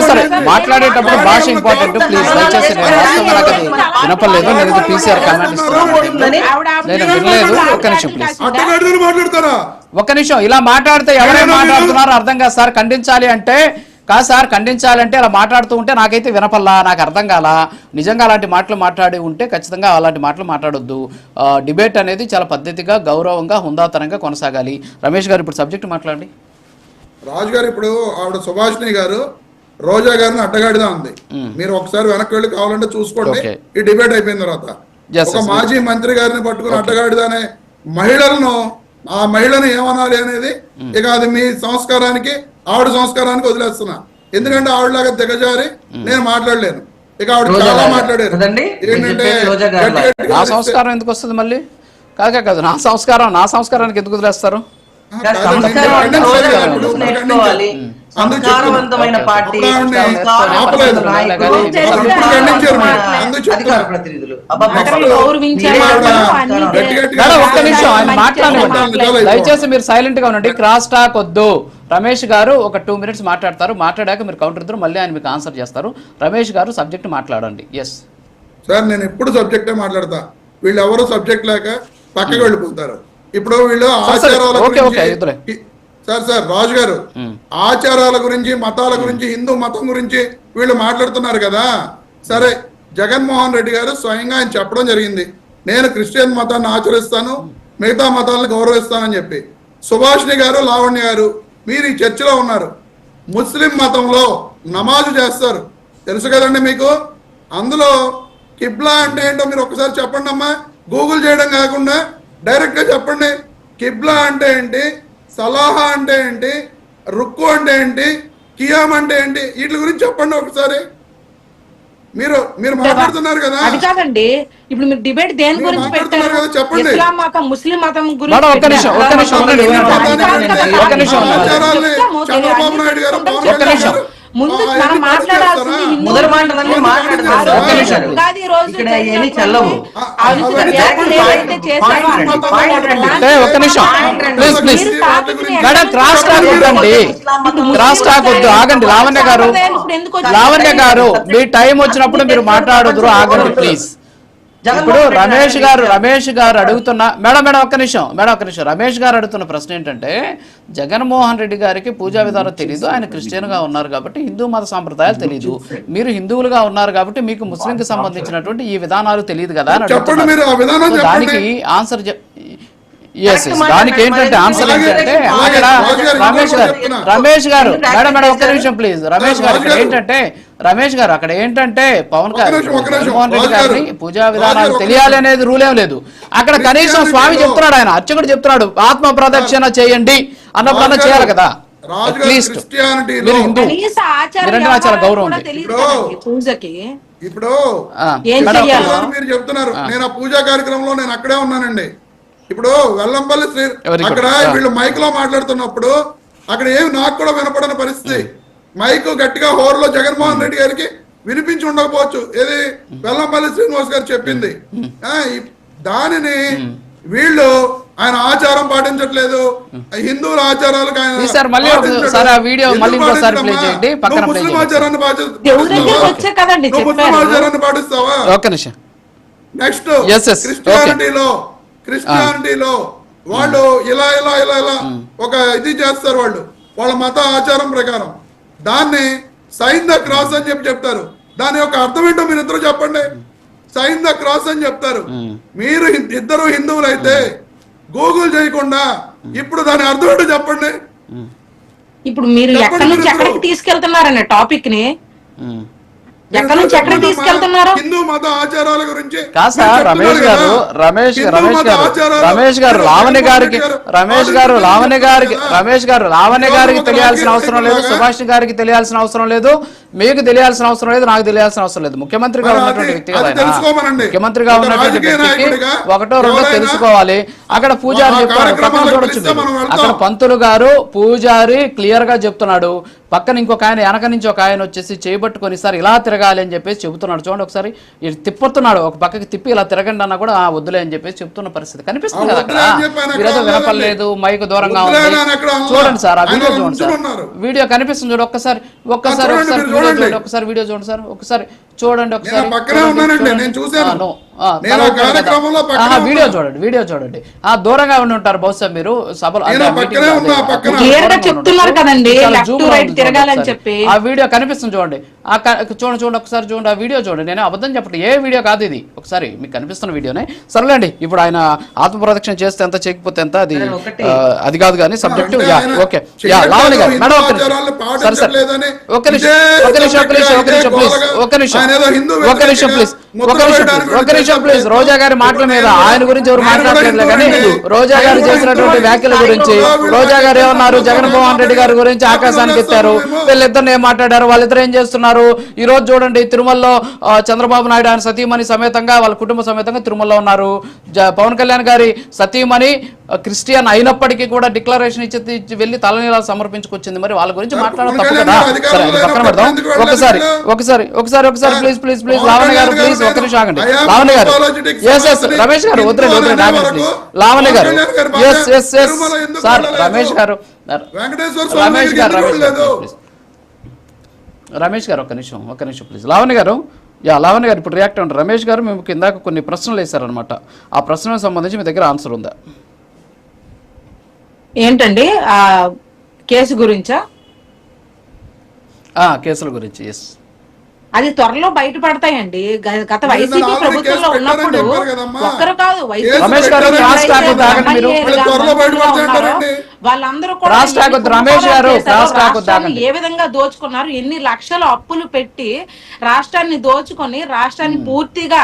సరే మాట్లాడేటప్పుడు భాష ఇంపార్టెంట్. ప్లీజ్ దయచేసి నేను వాస్తవంగా నాకు అది వినపడలేదు. నేను ఇది పీసీఆర్ కామెంట్ ఇస్తున్నాను. నేను వినలేదు. ఒక్క నిమిషం ప్లీజ్. ఒక్క నిమిషం. ఇలా మాట్లాడితే ఎవరైనా మాట్లాడుతున్నారో అర్థం కాదు సార్. ఖండించాలి అంటే కాదు సార్, ఖండించాలంటే అలా మాట్లాడుతూ ఉంటే నాకైతే వినపల్లా, నాకు అర్థం కాలా. నిజంగా అలాంటి మాటలు మాట్లాడి ఉంటే ఖచ్చితంగా అలాంటి మాటలు మాట్లాడొద్దు. డిబేట్ అనేది చాలా పద్ధతిగా, గౌరవంగా, హుందాతనంగా కొనసాగాలి. రమేష్ గారు ఇప్పుడు సబ్జెక్ట్ మాట్లాడండి.
రాజు గారు, ఇప్పుడు ఆవిడ సుభాషిణి గారు రోజా గారిని అడ్డగాడిదా ఉంది. మీరు ఒకసారి వెనక్కి వెళ్ళి కావాలంటే చూసుకోండి. ఈ డిబేట్ అయిపోయిన తర్వాత ఒక మాజీ మంత్రి గారిని పట్టుకుని అడ్డగాడిదానే మహిళలను, ఆ మహిళను ఏమనాలి అనేది ఇక అది మీ సంస్కారానికి, ఆవిడ సంస్కారానికి వదిలేస్తున్నా. ఎందుకంటే ఆవిడలాగా దిగజారి నేను మాట్లాడలేను. ఇక ఆవిడ చాలా మాట్లాడారు. ఏంటంటే
నా సంస్కారం ఎందుకు వస్తుంది మళ్ళీ? కాదు నా సంస్కారానికి ఎందుకు వదిలేస్తారు?
సంస్కారవంతమైన పార్టీ, అధికార ప్రతినిధులు.
ఒక్క నిమిషం ఆయన మాట్లాడండి. దయచేసి మీరు సైలెంట్ గా ఉండండి. క్రాస్ టాక్ వద్దు. రమేష్ గారు ఒక 2 minutes మాట్లాడతారు. మాట్లాడాక మీరు కౌంటర్ ఇద్దరు, మళ్ళీ ఆయన మీకు ఆన్సర్ చేస్తారు. రమేష్ గారు సబ్జెక్ట్ మాట్లాడండి. ఎస్
సార్, నేను ఎప్పుడు సబ్జెక్టే మాట్లాడతా. వీళ్ళు ఎవరు సబ్జెక్ట్ లేక పక్కకి వెళ్ళిపోతారు. ఇప్పుడు వీళ్ళు ఆచారాల గురించి సార్ రాజు గారు ఆచారాల గురించి, మతాల గురించి, హిందూ మతం గురించి వీళ్ళు మాట్లాడుతున్నారు కదా. సరే, జగన్మోహన్ రెడ్డి గారు స్వయంగా ఆయన చెప్పడం జరిగింది, నేను క్రిస్టియన్ మతాన్ని ఆచరిస్తాను, మిగతా మతాలను గౌరవిస్తానని చెప్పి. సుభాషిణి గారు, లావణ్య గారు, మీరు ఈ చర్చలో ఉన్నారు. ముస్లిం మతంలో నమాజు చేస్తారు, తెలుసు కదండి మీకు. అందులో కిబ్లా అంటే ఏంటో మీరు ఒకసారి చెప్పండి అమ్మా. గూగుల్ చేయడం కాకుండా డైరెక్ట్గా చెప్పండి. కిబ్లా అంటే ఏంటి, సలాహా అంటే ఏంటి, రుక్కు అంటే ఏంటి, కియామ్ అంటే ఏంటి, వీటి గురించి చెప్పండి ఒకసారి. మీరు మాట్లాడుతున్నారు కదా.
అది కాదండి, ఇప్పుడు మీరు డిబేట్ దేని గురించి పెట్టారు?
చెప్పండి.
ఇస్లాం మతం, ముస్లిం మతం గురించి.
చంద్రబాబు నాయుడు గారు, పవన్ కళ్యాణ్ గారు
ముందు మనం మాట్లాడాల్సింది
ఆగండి. లావణ్య గారు మీ టైం వచ్చినప్పుడు మీరు మాట్లాడదురు. ఆగండి ప్లీజ్. ఇప్పుడు రమేష్ గారు అడుగుతున్న మేడం ఒక్క నిమిషం. రమేష్ గారు అడుగుతున్న ప్రశ్న ఏంటంటే, జగన్మోహన్ రెడ్డి గారికి పూజా విధానం తెలీదు, ఆయన క్రిస్టియన్ గా ఉన్నారు కాబట్టి హిందూ మత సాంప్రదాయాలు తెలీదు, మీరు హిందువులుగా ఉన్నారు కాబట్టి మీకు ముస్లింకి సంబంధించినటువంటి ఈ విధానాలు తెలియదు కదా అని అడుగుతున్నారు. దానికి ఆన్సర్ దానికి ఏంటంటే ఆన్సర్ ఏంటంటే అక్కడ రమేష్ గారు మేడం ఒక్క నిమిషం ప్లీజ్. రమేష్ గారు అక్కడ ఏంటంటే జగన్మోహన్ రెడ్డి గారిని పూజా విధానాలు తెలియాలి అనేది రూల్ ఏం లేదు అక్కడ. కనీసం స్వామి చెప్తున్నాడు, ఆయన అర్చకుడు చెప్తున్నాడు ఆత్మ ప్రదక్షిణ చేయండి అన్నప్పుడు చేయాలి కదా. అట్లీస్ట్ చాలా గౌరవం ఉంది.
ఇప్పుడు మీరు చెప్తున్నారు, నేను ఆ పూజా కార్యక్రమంలో నేను అక్కడే ఉన్నానండి. ఇప్పుడు వెల్లంపల్లి శ్రీ అక్కడ వీళ్ళు మైక్ లో మాట్లాడుతున్నప్పుడు అక్కడ ఏమి నాకు కూడా వినపడని పరిస్థితి. మైక్ గట్టిగా హోర్లో జగన్మోహన్ రెడ్డి గారికి వినిపించి ఉండకపోవచ్చు, ఏది వెల్లంపల్లి శ్రీనివాస్ గారు చెప్పింది. దానిని వీళ్ళు ఆయన ఆచారం పాటించట్లేదు, హిందువుల ఆచారాలకు ఆయన ముస్లిం ఆచారాన్ని పాటిస్తావా? నెక్స్ట్ క్రిస్టియానిటీలో వాళ్ళు ఇలా ఒక ఇది చేస్తారు. వాళ్ళ మత ఆచారం ప్రకారం దాన్ని సైన్ ద క్రాస్ అని చెప్తారు. దాని యొక్క అర్థం ఏంటో మీరు ఇద్దరు చెప్పండి. సైన్ ద క్రాస్ అని చెప్తారు. మీరు ఇద్దరు హిందువులు అయితే గూగుల్ చేయకుండా ఇప్పుడు దాని అర్థం ఏంటో చెప్పండి.
ఇప్పుడు మీరు ఎక్కడి నుంచి ఎక్కడికి తీసుకెళ్తున్నారన్న టాపిక్ ని ఎక్కడి నుంచి ఎక్కడికి తీసుకెళ్తున్నారు?
హిందూ మత ఆచారాల గురించి
కాదు సార్. రమేష్ గారు లావణ్య గారికి తెలియాల్సిన అవసరం లేదు, సుభాష్ గారికి తెలియాల్సిన అవసరం లేదు, మీకు తెలియాల్సిన అవసరం లేదు, నాకు తెలియాల్సిన అవసరం లేదు. ముఖ్యమంత్రిగా ఉన్నటువంటి వ్యక్తి కదా, ముఖ్యమంత్రిగా ఉన్నటువంటి వ్యక్తికి ఒకటో రెండో తెలుసుకోవాలి. అక్కడ పూజారి
ఆ
చెప్తున్నాడు, పక్కన
కార్యక్రమాలకు
చూడొచ్చు
పిలిస్తే
మీరు.
మనం వెళ్తాం.
అక్కడ పంతులు గారు పూజారి క్లియర్ గా చెప్తున్నాడు, పక్కన ఇంకొక ఆయన వెనక నుంచి ఒక ఆయన వచ్చేసి చేయబట్టుకొని సార్ ఇలా తిరగాలి అని చెప్పేసి చెబుతున్నాడు. చూడండి ఒకసారి తిప్పుతున్నాడు, ఒక పక్కకి తిప్పి ఇలా తిరగండి అన్న కూడా వద్దులే అని చెప్పేసి చెప్తున్న పరిస్థితి కనిపిస్తుంది కదా అక్కడ. మీరేదో వినపడలేదు, మైక్ దూరంగా ఉంది. చూడండి సార్ ఆ వీడియో చూడండి సార్, వీడియో కనిపిస్తుంది చూడండి. ఒక్కసారి వీడియో చూడండి, ఒకసారి వీడియో చూడండి సార్, ఒకసారి చూడండి ఒకసారి వీడియో చూడండి, వీడియో చూడండి. దూరంగా ఉండి ఉంటారు బహుశా మీరు సభలో
చెప్తున్నారు కదండి తిరగాలని చెప్పి.
ఆ వీడియో కనిపిస్తుంది చూడండి, చూడండి ఒకసారి చూడండి ఆ వీడియో చూడండి. నేను అబద్ధం చెప్పండి, ఏ వీడియో కాదు ఇది, ఒకసారి మీకు కనిపిస్తున్న వీడియోనే. సరేలేండి, ఇప్పుడు ఆయన ఆత్మ ప్రదక్షిణ చేస్తే ఎంత చేయకపోతే ఎంత, అది కాదు కానీ సబ్జెక్ట్. ఓకే లావణి గారు మేడం సరే సరే ఒక నిమిషం ప్లీజ్. రోజా గారి మాటల మీద ఆయన గురించి ఎవరు మాట్లాడలేదు కానీ రోజా గారు చేసినటువంటి వ్యాఖ్యల గురించి, రోజా గారు ఏమన్నారు, జగన్మోహన్ రెడ్డి గారి గురించి ఆకాశానికి ఎత్తారు, వీళ్ళిద్దరు ఏం మాట్లాడారు, వాళ్ళిద్దరు ఏం చేస్తున్నారు. ఈ రోజు చూడండి తిరుమలలో చంద్రబాబు నాయుడు ఆయన సతీమణి సమేతంగా వాళ్ళ కుటుంబ సమేతంగా తిరుమలలో ఉన్నారు. పవన్ కళ్యాణ్ గారి సతీమణి క్రిస్టియన్ అయినప్పటికీ కూడా డిక్లరేషన్ ఇచ్చి వెళ్ళి తలనీలాలు సమర్పించుకొచ్చింది. మరి వాళ్ళ గురించి మాట్లాడడం తప్పు కదా. సరే అది పక్కన పెడదాం. ఒకసారి ప్లీజ్ లావణ్య గారు ప్లీజ్ ఒక్క నిమిషం ఆగండి. లావణ్య గారు ఎస్ రమేష్ గారు వద్దండి ప్లీజ్. లావణ్య గారు ఎస్ సార్ రమేష్ గారు ఒక్క నిమిషం ప్లీజ్. లావణ్య గారు లావణ్య గారు ఇప్పుడు రియాక్ట్ అవ్వండి. రమేష్ గారు మేము కిందాక కొన్ని ప్రశ్నలు వేశారనమాట, ఆ ప్రశ్నలకు సంబంధించి మీ దగ్గర ఆన్సర్ ఉందా?
ఏంటండి ఆ కేసు గురించా?
కేసుల గురించి ఎస్,
అది త్వరలో బయటపడతాయండి. గత వైసీపీ ప్రభుత్వంలో ఉన్నప్పుడు ఒక్కరు కాదు, వాళ్ళందరూ కూడా ఏ విధంగా దోచుకున్నారు, ఎన్ని లక్షల అప్పులు పెట్టి రాష్ట్రాన్ని దోచుకొని రాష్ట్రాన్ని పూర్తిగా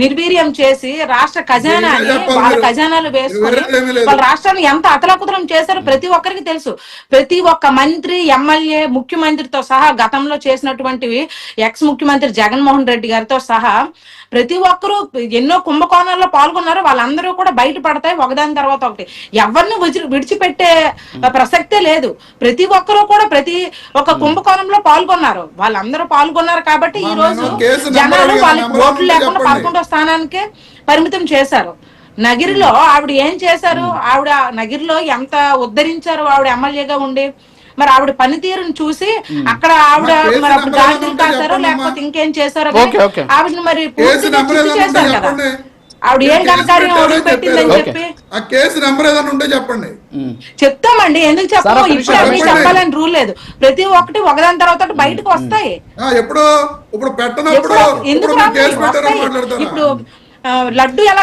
నిర్వీర్యం చేసి రాష్ట్ర ఖజానాని వాళ్ళ ఖజానాలు వేసుకొని వాళ్ళ రాష్ట్రాన్ని ఎంత అతలకుతలం చేశారో ప్రతి ఒక్కరికి తెలుసు. ప్రతి ఒక్క మంత్రి, ఎమ్మెల్యే, ముఖ్యమంత్రితో సహా గతంలో చేసినటువంటివి ఎక్స్ ముఖ్యమంత్రి జగన్మోహన్ రెడ్డి గారితో సహా ప్రతి ఒక్కరూ ఎన్నో కుంభకోణాల్లో పాల్గొన్నారు. వాళ్ళందరూ కూడా బయటపడతాయి ఒకదాని తర్వాత ఒకటి. ఎవరిని విడిచిపెట్టే ప్రసక్తే లేదు. ప్రతి ఒక్కరూ కూడా ప్రతి ఒక్క కుంభకోణంలో పాల్గొన్నారు. వాళ్ళందరూ పాల్గొన్నారు కాబట్టి ఈ రోజు జనాలు వాళ్ళకి ఓట్లు లేకుండా 11వ స్థానానికే పరిమితం చేశారు. నగిరిలో ఆవిడ ఏం చేశారు, ఆవిడ నగిరిలో ఎంత ఉద్ధరించారు ఆవిడ ఎమ్మెల్యేగా ఉండి. మరి ఆవిడ పనితీరుని చూసి అక్కడ ఆవిడ మరి అప్పుడు గాజులు కాశారో లేకపోతే ఇంకేం చేశారో ఆవిడని మరి పూర్తిగా చిత్తు చేశారు కదా. ఆవిడ ఏం ఘనకార్యం ఆవిడ పెట్టిందని చెప్పి
చెప్పండి.
చెప్తామండి, ఎందుకు చెప్పము. ఇప్పుడు అన్ని చెప్పాలని రూల్ లేదు. ప్రతి ఒక్కటి ఒకదాని తర్వాత బయటకు వస్తాయి. ఇప్పుడు లడ్డు ఎలా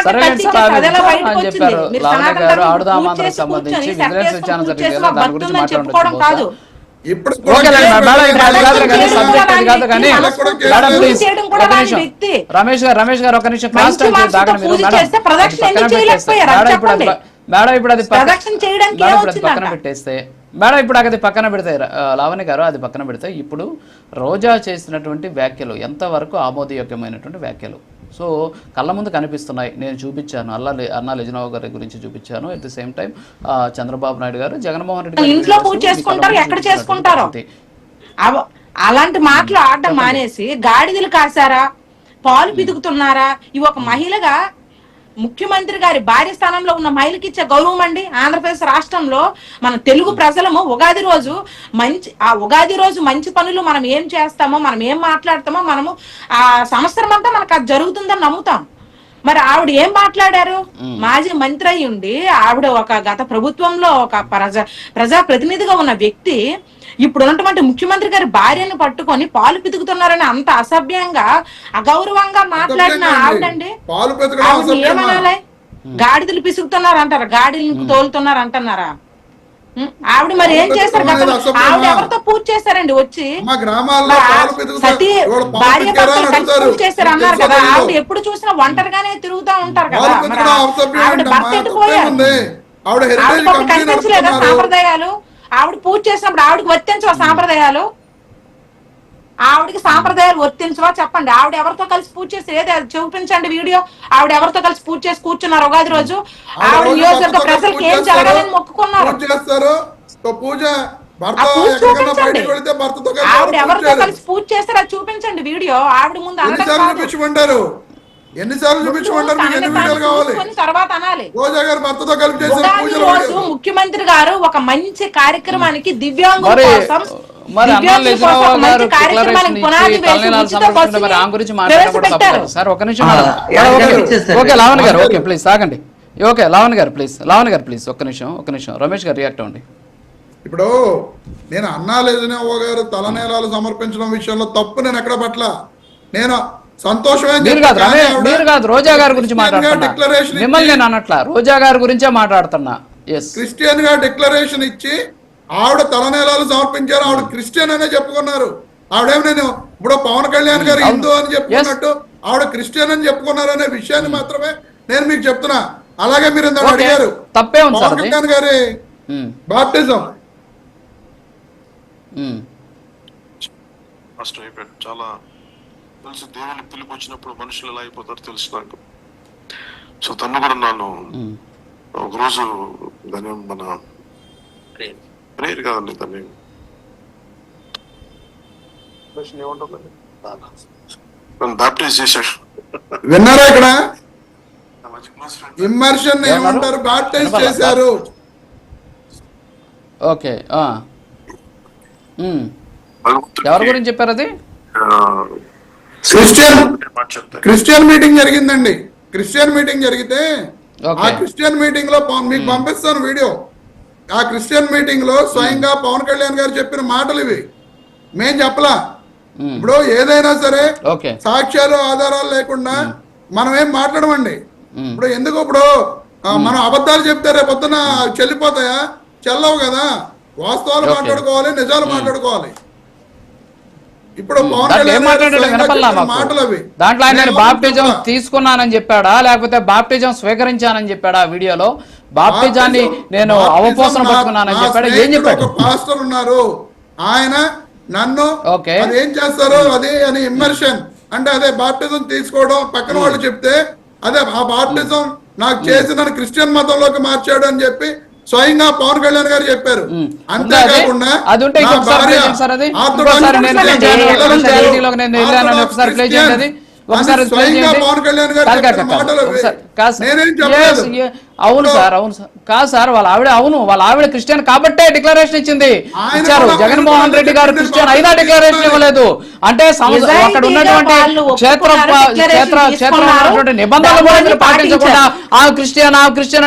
చెప్పుకోవడం కాదు.
రమేష్ గారు ఒక నిమిషం క్లాస్ టైం మేడం ఇప్పుడు అది పక్కన పెట్టేస్తే మేడం ఇప్పుడు అది పక్కన పెడితే లావణ్య గారు అది పక్కన పెడితే ఇప్పుడు రోజా చేసినటువంటి వ్యాఖ్యలు ఎంతవరకు ఆమోదయోగ్యమైనటువంటి వ్యాఖ్యలు? సో కళ్ళ ముందు కనిపిస్తున్నాయి, నేను చూపించాను, అన్నా లెజినోవా గారి గురించి చూపించాను. At the same time Chandrababu Naidu గారు, జగన్మోహన్ రెడ్డి
ఇంట్లో పూజ చేసుకుంటారు, ఎక్కడ చేసుకుంటారో అలాంటి మాటలు ఆడడం మానేసి గాడిదలు కాసారా, పాలు పితుకుతున్నారా? ఇవి ఒక మహిళగా ముఖ్యమంత్రి గారి భార్య స్థానంలో ఉన్న మహిళకి ఇచ్చే గౌరవం అండి. ఆంధ్రప్రదేశ్ రాష్ట్రంలో మన తెలుగు ప్రజలము ఉగాది రోజు మంచి పనులు మనం ఏం చేస్తామో, మనం ఏం మాట్లాడతామో, మనము ఆ సంవత్సరం అంతా మనకు అది జరుగుతుందని నమ్ముతాం. మరి ఆవిడ ఏం మాట్లాడారు? మాజీ మంత్రి అయి ఉండి ఆవిడ ఒక గత ప్రభుత్వంలో ఒక ప్రజా ప్రతినిధిగా ఉన్న వ్యక్తి ఇప్పుడు ఉన్నటువంటి ముఖ్యమంత్రి గారి భార్యను పట్టుకొని పాలు పితుకుతున్నారని అంత అసభ్యంగా అగౌరవంగా మాట్లాడిన ఆవిడండి. ఏమనాలి? గాడిదలు పిసుకుతున్నారు అంటారా? గాడిదలు తోలుతున్నారు అంటున్నారా? ఆవిడ మరి ఏం చేస్తారు? ఆవిడ ఎవరితో పూజ చేశారండి? వచ్చి సతీ భార్య భర్తలు కలిసి పూజ చేశారు అన్నారు కదా. ఆవిడ ఎప్పుడు చూసినా ఒంటరిగానే తిరుగుతూ ఉంటారు కదా. మరి ఆవిడ భర్త ఎట్టుపోయారు, ఆవిడకి కనిపించలేదా సాంప్రదాయాలు? ఆవిడ పూజ చేసినప్పుడు ఆవిడకి వర్తించవ సాంప్రదాయాలు? ఆవిడకి సాంప్రదాయాలు వర్తించవా చెప్పండి. ఆవిడ ఎవరితో కలిసి పూజ చేసి ఏది చూపించండి వీడియో. ఆవిడ ఎవరితో కలిసి పూజ చేసి కూర్చున్నారు ఉగాది రోజు? ఆవిడ నియోజకవర్గ ప్రజలకు ఏం జరగాలని మొక్కుకున్నారు? ఆవిడ ఎవరితో కలిసి పూజ చేస్తారో అది చూపించండి వీడియో. ఆవిడ ముందు
చూపించమంటారు, ఎన్నిసార్లు చూపించమంటారు?
తర్వాత అనాలి.
ఉగాది
రోజు ముఖ్యమంత్రి గారు ఒక మంచి కార్యక్రమానికి దివ్యాంగుల కోసం
రమేష్ గారు రియాక్ట్ అవ్వండి.
ఇప్పుడు నేను అన్నాలేజనేవో గారు తలనేలాలు సమర్పించడం విషయంలో తప్పు నేను ఎక్కడ పట్ల నేను సంతోషమే.
మీరు కాదు రోజా గారి గురించి మాట్లాడుతున్నా, మిమ్మల్ని నేను అన్నట్లా రోజా గారి గురించే మాట్లాడుతున్నా.
క్రిస్టియన్ గా డిక్లరేషన్ ఇచ్చి ఆవిడ తలనేలాలు సమర్పించారు, ఆవిడ క్రిస్టియన్ అనే చెప్పుకున్నారు. ఆవిడేమి నేను ఇప్పుడు పవన్ కళ్యాణ్ గారు హిందూ అని చెప్పుకున్నట్టు ఆవిడ క్రిస్టియన్ అని చెప్పుకున్నారు అనే విషయాన్ని మాత్రమే నేను మీకు చెప్తున్నా. అలాగే మీరు అడిగారు పవన్ కళ్యాణ్ గారి బాప్టిజం
చాలా తెలుసు. దేవుని పిలుపు వచ్చినప్పుడు మనుషులు ఎలా అయిపోతారో తెలుసు నాకు. సో తను కూడా నన్ను ఒకరోజు దాని మన ప్రేయర్ కాదండి, దాన్ని బ్యాప్టైజ్ చేశాడు.
విన్నారా? ఇక్కడ ఇమ్మర్షన్ ఏమంటారు? బ్యాప్టైజ్ చేశారు.
ఓకే, ఎవరి గురించి చెప్పారు అది?
క్రిస్టియన్ మీటింగ్ జరిగిందండి. క్రిస్టియన్ మీటింగ్ జరిగితే ఆ క్రిస్టియన్ మీటింగ్ లో మీకు పంపిస్తాను వీడియో. ఆ క్రిస్టియన్ మీటింగ్ లో స్వయంగా పవన్ కళ్యాణ్ గారు చెప్పిన మాటలు ఇవి, మేం చెప్పలా. ఇప్పుడు ఏదైనా సరే సాక్ష్యాలు ఆధారాలు లేకుండా మనం ఏం మాట్లాడమండి. ఇప్పుడు ఎందుకు ఇప్పుడు మనం అబద్ధాలు చెప్తే రేపు పొద్దున చెల్లిపోతాయా? చెల్లవు కదా. వాస్తవాలు మాట్లాడుకోవాలి, నిజాలు మాట్లాడుకోవాలి. ఇప్పుడు
దాంట్లో ఆయన బాప్టిజం తీసుకున్నానని చెప్పాడా లేకపోతే బాప్టిజం స్వీకరించానని చెప్పాడా? వీడియోలో బాప్టిజాన్ని నేను అవపోసన పట్టుకున్నానని చెప్పాడా? ఏం చెప్పాడు?
పాస్టర్ ఉన్నారు, ఆయన నన్ను ఏం చేస్తారు అదే అని ఇమ్మర్షన్ అంటే అదే బాప్టిజం తీసుకోవడం. పక్కన వాళ్ళు చెప్తే అదే ఆ బాప్టిజం నాకు చేసి నన్ను క్రిస్టియన్ మతంలోకి మార్చాడు అని చెప్పి స్వయంగా పవన్ కళ్యాణ్ గారు చెప్పారు. అంతేకాకుండా
అవును సార్, అవును సార్, కాదు సార్, వాళ్ళ ఆవిడ క్రిస్టియన్ కాబట్టే డిక్లరేషన్ ఇచ్చింది, ఇచ్చారు. జగన్మోహన్ రెడ్డి గారు క్రిస్టియన్ అయినా డిక్లరేషన్ ఇవ్వలేదు అంటే అక్కడ ఉన్నటువంటి క్షేత్రం నిబంధనలు కూడా మీరు పాటించకుండా ఆ క్రిస్టియన్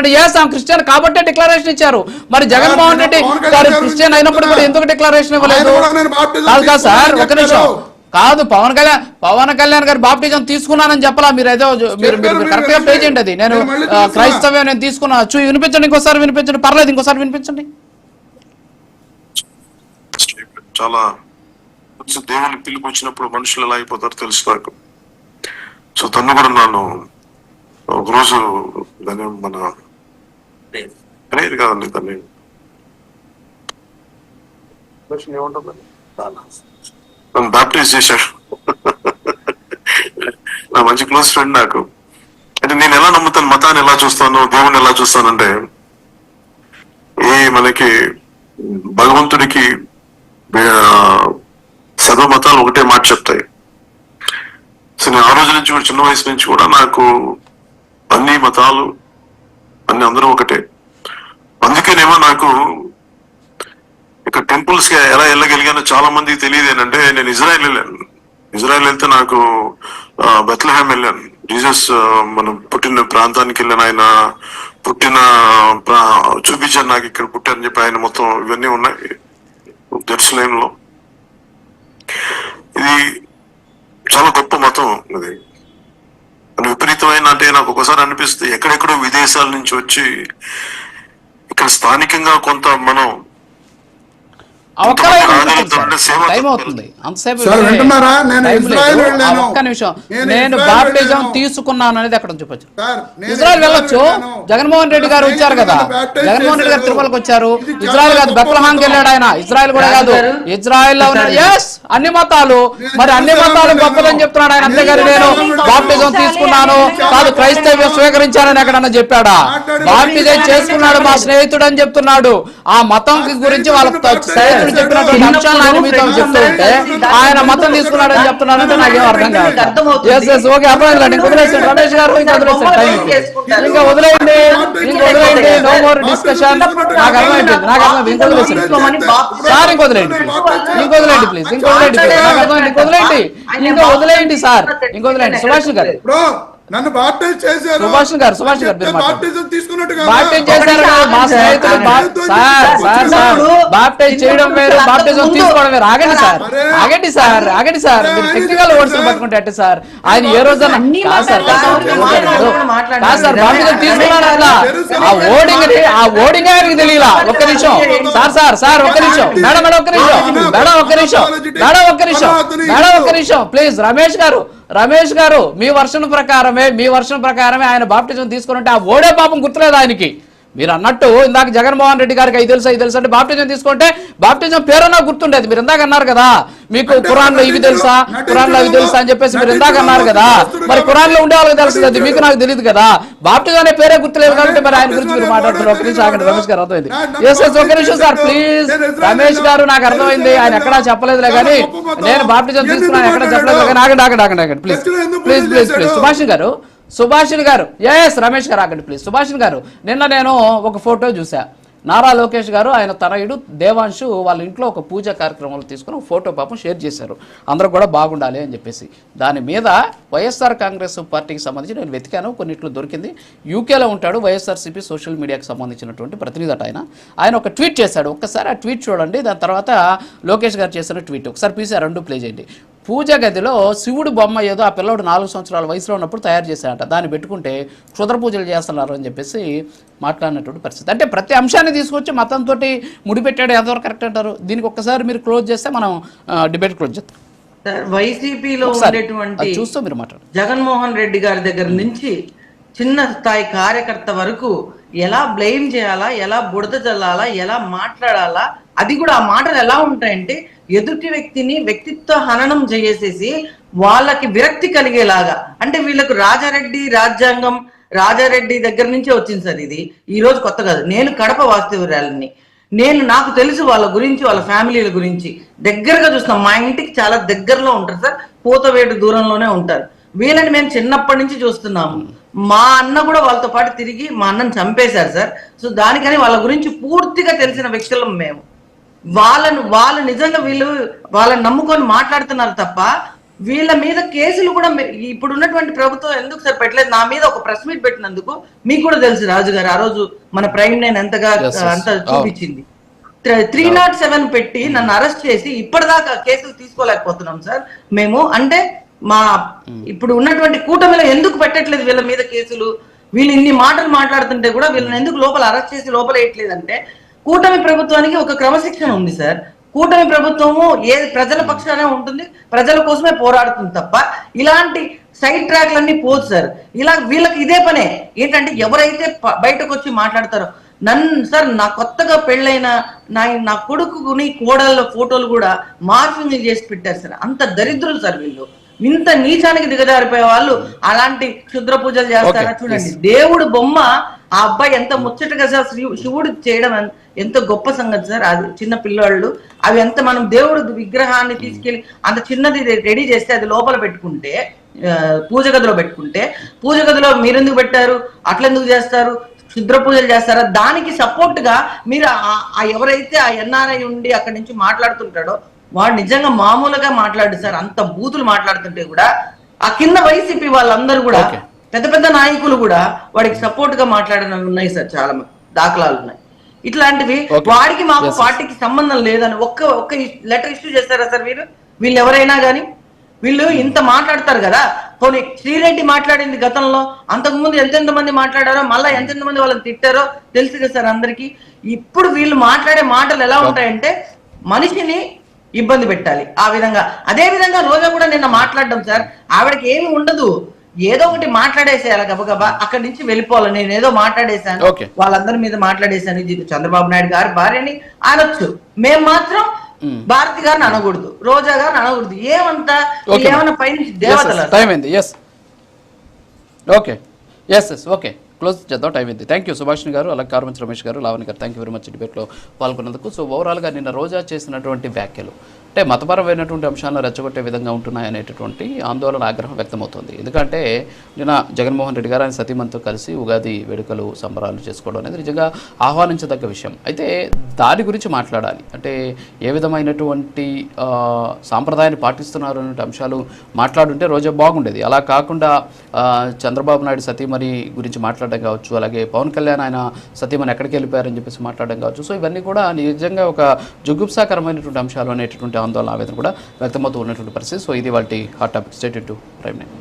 అంటే ఆమె క్రిస్టియన్ కాబట్టే డిక్లరేషన్ ఇచ్చారు. మరి జగన్మోహన్ రెడ్డి గారు క్రిస్టియన్ అయినప్పుడు కూడా ఎందుకు డిక్లరేషన్ ఇవ్వలేదు? కాదు సార్, ఒక నిమిషం, కాదు పవన్ కళ్యాణ్ గారు బాప్టిజం తీసుకున్నానని చెప్పలా. మీరు ఏదో మీరు కరెక్ట్ గా ప్లే చేయండి. అది నేను క్రైస్తవ్యం నేను తీసుకున్నా. వినిపించండి, ఇంకోసారి వినిపించండి, పర్లేదు, ఇంకోసారి వినిపించండి.
చాలా దేవుని పిలుపు వచ్చినప్పుడు మనుషులు ఎలా అయిపోతారో తెలుసు నాకు. సో తను కూడా నన్ను ఒకరోజు దాని మన ప్రేయర్ కాదండి, దాన్ని బ్యాప్టైజ్ చేశాడు. నా మంచి క్లోజ్ ఫ్రెండ్ నాకు. అంటే నేను ఎలా నమ్ముతాను, మతాన్ని ఎలా చూస్తాను, దేవుని ఎలా చూస్తానంటే మనకి భగవంతుడికి సర్వ మతాలు ఒకటే మాట చెప్తాయి. సో నేను ఆ రోజు నుంచి కూడా చిన్న వయసు నుంచి కూడా నాకు అన్ని మతాలు అందరూ ఒకటే. అందుకేనేమో నాకు ఇక్కడ టెంపుల్స్ కి ఎలా వెళ్ళగలిగానో చాలా మందికి తెలియదు. ఏంటంటే నేను ఇజ్రాయెల్ వెళ్ళాను. ఇజ్రాయెల్ వెళ్తే నాకు బెత్లెహేమ్ వెళ్ళాను. జీసస్ మనం పుట్టిన ప్రాంతానికి వెళ్ళాను. ఆయన పుట్టిన చూపించారు నాకు, ఇక్కడ పుట్టారని చెప్పి. ఆయన మొత్తం ఇవన్నీ ఉన్నాయి జెరూసలేంలో. ఇది చాలా గొప్ప మతం. ఇది విపరీతమైన అంటే నాకు ఒకసారి అనిపిస్తుంది, ఎక్కడెక్కడో విదేశాల నుంచి వచ్చి ఇక్కడ స్థానికంగా కొంత మనం
ఒక్క లైన్ ఉంటుంది సార్, టైం అవుతుంది అంతసేపు
సార్ వింటున్నారా? నేను
టైం
ఇజ్రాయెల్
లేదు.
వెళ్ళాను.
ఒక్క నిమిషం,
నేను
నేను
ఇజ్రాయెల్
బాప్టిజం
వెళ్ళాను.
తీసుకున్నాను అనేది అక్కడ చెప్పొచ్చు.
సార్, నేను
ఇజ్రాయెల్ వెళ్ళొచ్చు.
వెళ్ళాను.
జగన్మోహన్ రెడ్డి గారు వచ్చారు కదా, జగన్మోహన్ రెడ్డి గారు తిరుమలకి వచ్చారు. ఇజ్రాయెల్ కాదు, బెత్లెహేంకి వెళ్ళాడు ఆయన. ఇజ్రాయెల్ కూడా కాదు, ఇజ్రాయెల్ లో ఉన్నాడు. ఎస్, అన్ని మతాలు, మరి అన్ని మతాలు గొప్పదని చెప్తున్నాడు ఆయన. అంతేగాని నేను బాప్టిజం తీసుకున్నాను కాదు, క్రైస్తవ్యం స్వీకరించానని ఎక్కడన్నా చెప్పాడా? బాప్టిజం చేసుకున్నాడు మా స్నేహితుడు అని చెప్తున్నాడు. ఆ మతం గురించి వాళ్ళ స్నేహితుడు చెప్పినటువంటి అంశాలను ఆయన మీతో చెప్తూ ఉంటే ఆయన మతం తీసుకున్నాడు అని చెప్తున్నాడంటే నాకేం అర్థం కాదు. ఎస్ ఎస్ ఓకే, అర్థమైందండి. ఇంక వదిలేసాడు రమేష్ గారు, ఇంకా వదిలేసాడు టైం, ఇంకా వదిలేయండి, ఇంకా వదిలేయండి. No more discussion. నాకు అర్థమైపోయింది, నాకు అర్థమైంది. ఇంక వదిలేసాడు సార్, ఇంక వదిలేయండి, ఇంక వదిలేయండి ప్లీజ్, ఇంక వదిలేయండి ప్లీజ్. నాకు అర్థమైంది, ఇంక వదిలేయండి, ఇంక వదిలేయండి సార్, ఇంక వదిలేయండి. సుభాష్ గారు,
నన్ను బాప్టైజ్ చేశారు.
సుభాష్ గారు, సుభాష్ గారు
బాప్టిజం తీసుకున్నట్టుగా
బాప్టైజ్ చేశారు కదా మా స్నేహితుడు. సార్ బాప్టైజ్ చేయడం వేరు, బాప్టిజం తీసుకోవడం వేరు. ఆగండి సార్, ఆగండి సార్, ఆగండి సార్. మీరు టెక్నికల్ వర్డ్స్ పట్టుకుంటే అంటే సార్ ఆయన ఏ రోజన్నా కాదు సార్, కాదు సార్, బాప్టిజం తీసుకున్నాడు కదా. ఆ ఓడింగ్ ఆయనకి తెలియలా. ఒక్క నిమిషం సార్, సార్ సార్ ఒక్క నిమిషం. మేడం మేడం ఒక్క నిమిషం, మేడం ఒక్క నిమిషం, మేడం ఒక్క నిమిషం, మేడం ఒక్క నిమిషం ప్లీజ్. రమేష్ గారు మీ వర్షన్ ప్రకారమే ఆయన బాప్టిజం తీసుకుంటే ఆ ఓడే పాపం గుర్తులేదు ఆయనకి. మీరు అన్నట్టు ఇందాక జగన్మోహన్ రెడ్డి గారికి అవి తెలుసు అంటే బాప్టిజం తీసుకుంటే బాప్టిజం పేరున్నా గుర్తుండేది. మీరు ఇందాక అన్నారు కదా మీకు ఖురాన్ లో ఇవి తెలుసా, ఖురాన్ లో అవి తెలుసా అని చెప్పేసి మీరు ఇందాక అన్నారు కదా. మరి ఖురాన్ లో ఉండే వాళ్ళకి తెలుస్తుంది, మీకు నాకు తెలియదు కదా. బాప్టిజం అనే పేరే గుర్తులేదు కాబట్టి మరి ఆయన గురించి మీరు మాట్లాడుతున్నారు. ఒక నిమిషం ఆగండి, రమేష్ గారు అర్థమైంది. ఎస్ ఎస్ ఒక నిమిషం సార్ ప్లీజ్. రమేష్ గారు నాకు అర్థమైంది, ఆయన ఎక్కడా చెప్పలేదులే కానీ నేను బాప్టిజం తీసుకున్నాను ఎక్కడా చెప్పలేదు కానీ. ఆగండి please please please please. Subhashini గారు ఎస్ రమేష్ గారు ఆగండి ప్లీజ్. సుభాషిణి గారు, నిన్న నేను ఒక ఫోటో చూసా. నారా లోకేష్ గారు ఆయన తనయుడు దేవాంశు వాళ్ళ ఇంట్లో ఒక పూజా కార్యక్రమాలు తీసుకుని ఒక ఫోటో పాపం షేర్ చేశారు, అందరూ కూడా బాగుండాలి అని చెప్పేసి. దాని మీద వైఎస్ఆర్ కాంగ్రెస్ పార్టీకి సంబంధించి నేను వెతికాను, కొన్నిట్లో దొరికింది. యూకేలో ఉంటాడు, వైఎస్ఆర్సీపీ సోషల్ మీడియాకి సంబంధించినటువంటి ప్రతినిధి అట ఆయన. ఆయన ఒక ట్వీట్ చేశాడు, ఒక్కసారి ఆ ట్వీట్ చూడండి. దాని తర్వాత లోకేష్ గారు చేసిన ట్వీట్ ఒకసారి పీసీ రెండు ప్లే చేయండి. పూజ గదిలో శివుడు బొమ్మ ఏదో ఆ పిల్లవాడు 4 సంవత్సరాల వయసులో ఉన్నప్పుడు తయారు చేశాడట, దాన్ని పెట్టుకుంటే క్షుద్ర పూజలు చేస్తున్నారు అని చెప్పేసి మాట్లాడినటువంటి పరిస్థితి. అంటే ప్రతి అంశాన్ని తీసుకొచ్చి మతంతో ముడిపెట్టాడు. ఎంతవరకు కరెక్ట్ అంటారు? దీనికి ఒక్కసారి మీరు క్లోజ్ చేస్తే మనం డిబేట్ క్లోజ్ చేస్తాం.
వైసీపీలో ఉండేటువంటి
చూస్తూ మీరు మాట్లాడు.
జగన్మోహన్ రెడ్డి గారి దగ్గర నుంచి చిన్న స్థాయి కార్యకర్త వరకు ఎలా బ్లేమ్ చేయాలా, ఎలా బుడద చల్లాలా, ఎలా మాట్లాడాలా, అది కూడా ఆ మాటలు ఎలా ఉంటాయంటే ఎదుటి వ్యక్తిని వ్యక్తిత్వ హననం చేసేసి వాళ్ళకి విరక్తి కలిగేలాగా. అంటే వీళ్ళకు రాజారెడ్డి రాజారెడ్డి దగ్గర నుంచే వచ్చింది సార్. ఇది ఈ రోజు కొత్త కాదు. నేను కడప వాస్తవ్యురాలని, నాకు తెలుసు వాళ్ళ గురించి, వాళ్ళ ఫ్యామిలీల గురించి దగ్గరగా చూస్తాం. మా ఇంటికి చాలా దగ్గరలో ఉంటారు సార్, పూతవేటు దూరంలోనే ఉంటారు. వీళ్ళని మేము చిన్నప్పటి నుంచి చూస్తున్నాము. మా అన్న కూడా వాళ్ళతో పాటు తిరిగి మా అన్నను చంపేశారు సార్. సో దానికని వాళ్ళ గురించి పూర్తిగా తెలిసిన వ్యక్తులం మేము. వాళ్ళు నిజంగా వాళ్ళని నమ్ముకొని మాట్లాడుతున్నారు తప్ప వీళ్ళ మీద కేసులు కూడా ఇప్పుడు ఉన్నటువంటి ప్రభుత్వం ఎందుకు సార్ పెట్టలేదు? నా మీద ఒక ప్రెస్ మీట్ పెట్టినందుకు మీకు కూడా తెలుసు రాజు గారు, ఆ రోజు మన ప్రైమ్ లైన్ అంత చూపించింది. 307 పెట్టి నన్ను అరెస్ట్ చేసి ఇప్పటిదాకా కేసులు తీసుకోలేకపోతున్నాం సార్ మేము. అంటే మా ఇప్పుడు ఉన్నటువంటి కూటమిలో ఎందుకు పెట్టట్లేదు వీళ్ళ మీద కేసులు? వీళ్ళు ఇన్ని మాటలు మాట్లాడుతుంటే కూడా వీళ్ళని ఎందుకు లోపల అరెస్ట్ చేసి లోపల వేయట్లేదంటే కూటమి ప్రభుత్వానికి ఒక క్రమశిక్షణ ఉంది సార్. కూటమి ప్రభుత్వము ప్రజల పక్షానే ఉంటుంది, ప్రజల కోసమే పోరాడుతుంది తప్ప ఇలాంటి సైడ్ ట్రాక్లన్నీ పోదు సార్. ఇలా వీళ్ళకి ఇదే పనే ఏంటంటే ఎవరైతే బయటకు వచ్చి మాట్లాడతారో సార్ నా కొత్తగా పెళ్ళైన నా కొడుకుని కోడళ్ళ ఫోటోలు కూడా మార్ఫింగ్ చేసి పెట్టారు సార్. అంత దరిద్రులు సార్ వీళ్ళు. ఇంత నీచానికి దిగజారిపోయే వాళ్ళు అలాంటి క్షుద్ర పూజలు చేస్తారా? చూడండి, దేవుడు బొమ్మ ఆ అబ్బాయి ఎంత ముచ్చటగా సార్ శివుడు చేయడం ఎంత గొప్ప సంగతి సార్. అది చిన్న పిల్లవాళ్ళు అవి ఎంత మనం దేవుడు విగ్రహాన్ని తీసుకెళ్లి అంత చిన్నది రెడీ చేస్తే అది లోపల పెట్టుకుంటే పూజ గదిలో పెట్టుకుంటే పూజ గదిలో మీరెందుకు పెట్టారు? అట్లెందుకు చేస్తారు? క్షుద్ర పూజలు చేస్తారా? దానికి సపోర్ట్ గా మీరు ఎవరైతే ఆ ఎన్ఆర్ఐ ఉండి అక్కడి నుంచి మాట్లాడుతుంటాడో వాడు నిజంగా మామూలుగా మాట్లాడు సార్. అంత బూతులు మాట్లాడుతుంటే కూడా ఆ కింద వైసీపీ వాళ్ళందరూ కూడా పెద్ద పెద్ద నాయకులు కూడా వాడికి సపోర్ట్ గా మాట్లాడినవి ఉన్నాయి సార్, చాలా దాఖలాలు ఉన్నాయి. ఇట్లాంటివి వాడికి మాకు పార్టీకి సంబంధం లేదని ఒక్క లెటర్ ఇష్యూ చేస్తారా సార్ వీళ్ళు ఎవరైనా గానీ? వీళ్ళు ఇంత మాట్లాడతారు కదా. పోనీ శ్రీరెడ్డి మాట్లాడింది గతంలో, అంతకు ముందు ఎంతెంత మంది మాట్లాడారో, మళ్ళీ ఎంతెంత మంది వాళ్ళని తిట్టారో తెలుసు కదా సార్ అందరికి. ఇప్పుడు వీళ్ళు మాట్లాడే మాటలు ఎలా ఉంటాయంటే మనిషిని ఇబ్బంది పెట్టాలి ఆ విధంగా. అదే విధంగా రోజా కూడా నిన్న మాట్లాడడం సార్, ఆవిడకి ఏమి ఉండదు, ఏదో ఒకటి మాట్లాడేసేయాలి గబగబా, అక్కడి నుంచి వెళ్ళిపోవాలి. నేను ఏదో మాట్లాడేశాను, వాళ్ళందరి మీద మాట్లాడేశాను, ఇది చంద్రబాబు నాయుడు గారి భార్యని అనొచ్చు, మేము మాత్రం భారతి గారిని అనకూడదు, రోజా గారిని అనకూడదు. ఏమంతా ఏమన్నా పైనుంచి దేవతల
టైం అయింది. ఓకే క్లోజ్ చేద్దాం, టైం అయింది. థ్యాంక్ యూ సుభాషిణి గారు, అలాగే కారుమంచి రమేష్ గారు, లావణ్య గారు, థ్యాంక్ యూ వెరీ మచ్ డిబేట్లో పాల్గొన్నందుకు. సో ఓవరాల్గా నిన్న రోజా చేసినటువంటి వ్యాఖ్యలు అంటే మతపరమైనటువంటి అంశాలను రెచ్చగొట్టే విధంగా ఉంటున్నాయనేటటువంటి ఆందోళన, ఆగ్రహం వ్యక్తమవుతుంది. ఎందుకంటే నిన్న జగన్మోహన్ రెడ్డి గారు ఆయన సతీమణితో కలిసి ఉగాది వేడుకలు సంబరాలు చేసుకోవడం అనేది నిజంగా ఆహ్వానించదగ్గ విషయం. అయితే దాని గురించి మాట్లాడాలి అంటే ఏ విధమైనటువంటి సాంప్రదాయాన్ని పాటిస్తున్నారు అనే అంశాలు మాట్లాడుంటే రోజా బాగుండేది. అలా కాకుండా చంద్రబాబు నాయుడు సతీమణి గురించి మాట్లాడడం కావచ్చు, అలాగే పవన్ కళ్యాణ్ ఆయన సతీమణి ఎక్కడికి వెళ్ళిపోయారని చెప్పేసి మాట్లాడడం కావచ్చు. సో ఇవన్నీ కూడా నిజంగా ఒక జుగుప్సాకరమైనటువంటి అంశాలు అనేటటువంటి ఆందోళన, ఆవేదన కూడా వ్యక్తమవుతూ ఉన్నటువంటి పరిస్థితి. సో ఇది వాటి hot topic. State to prime nine.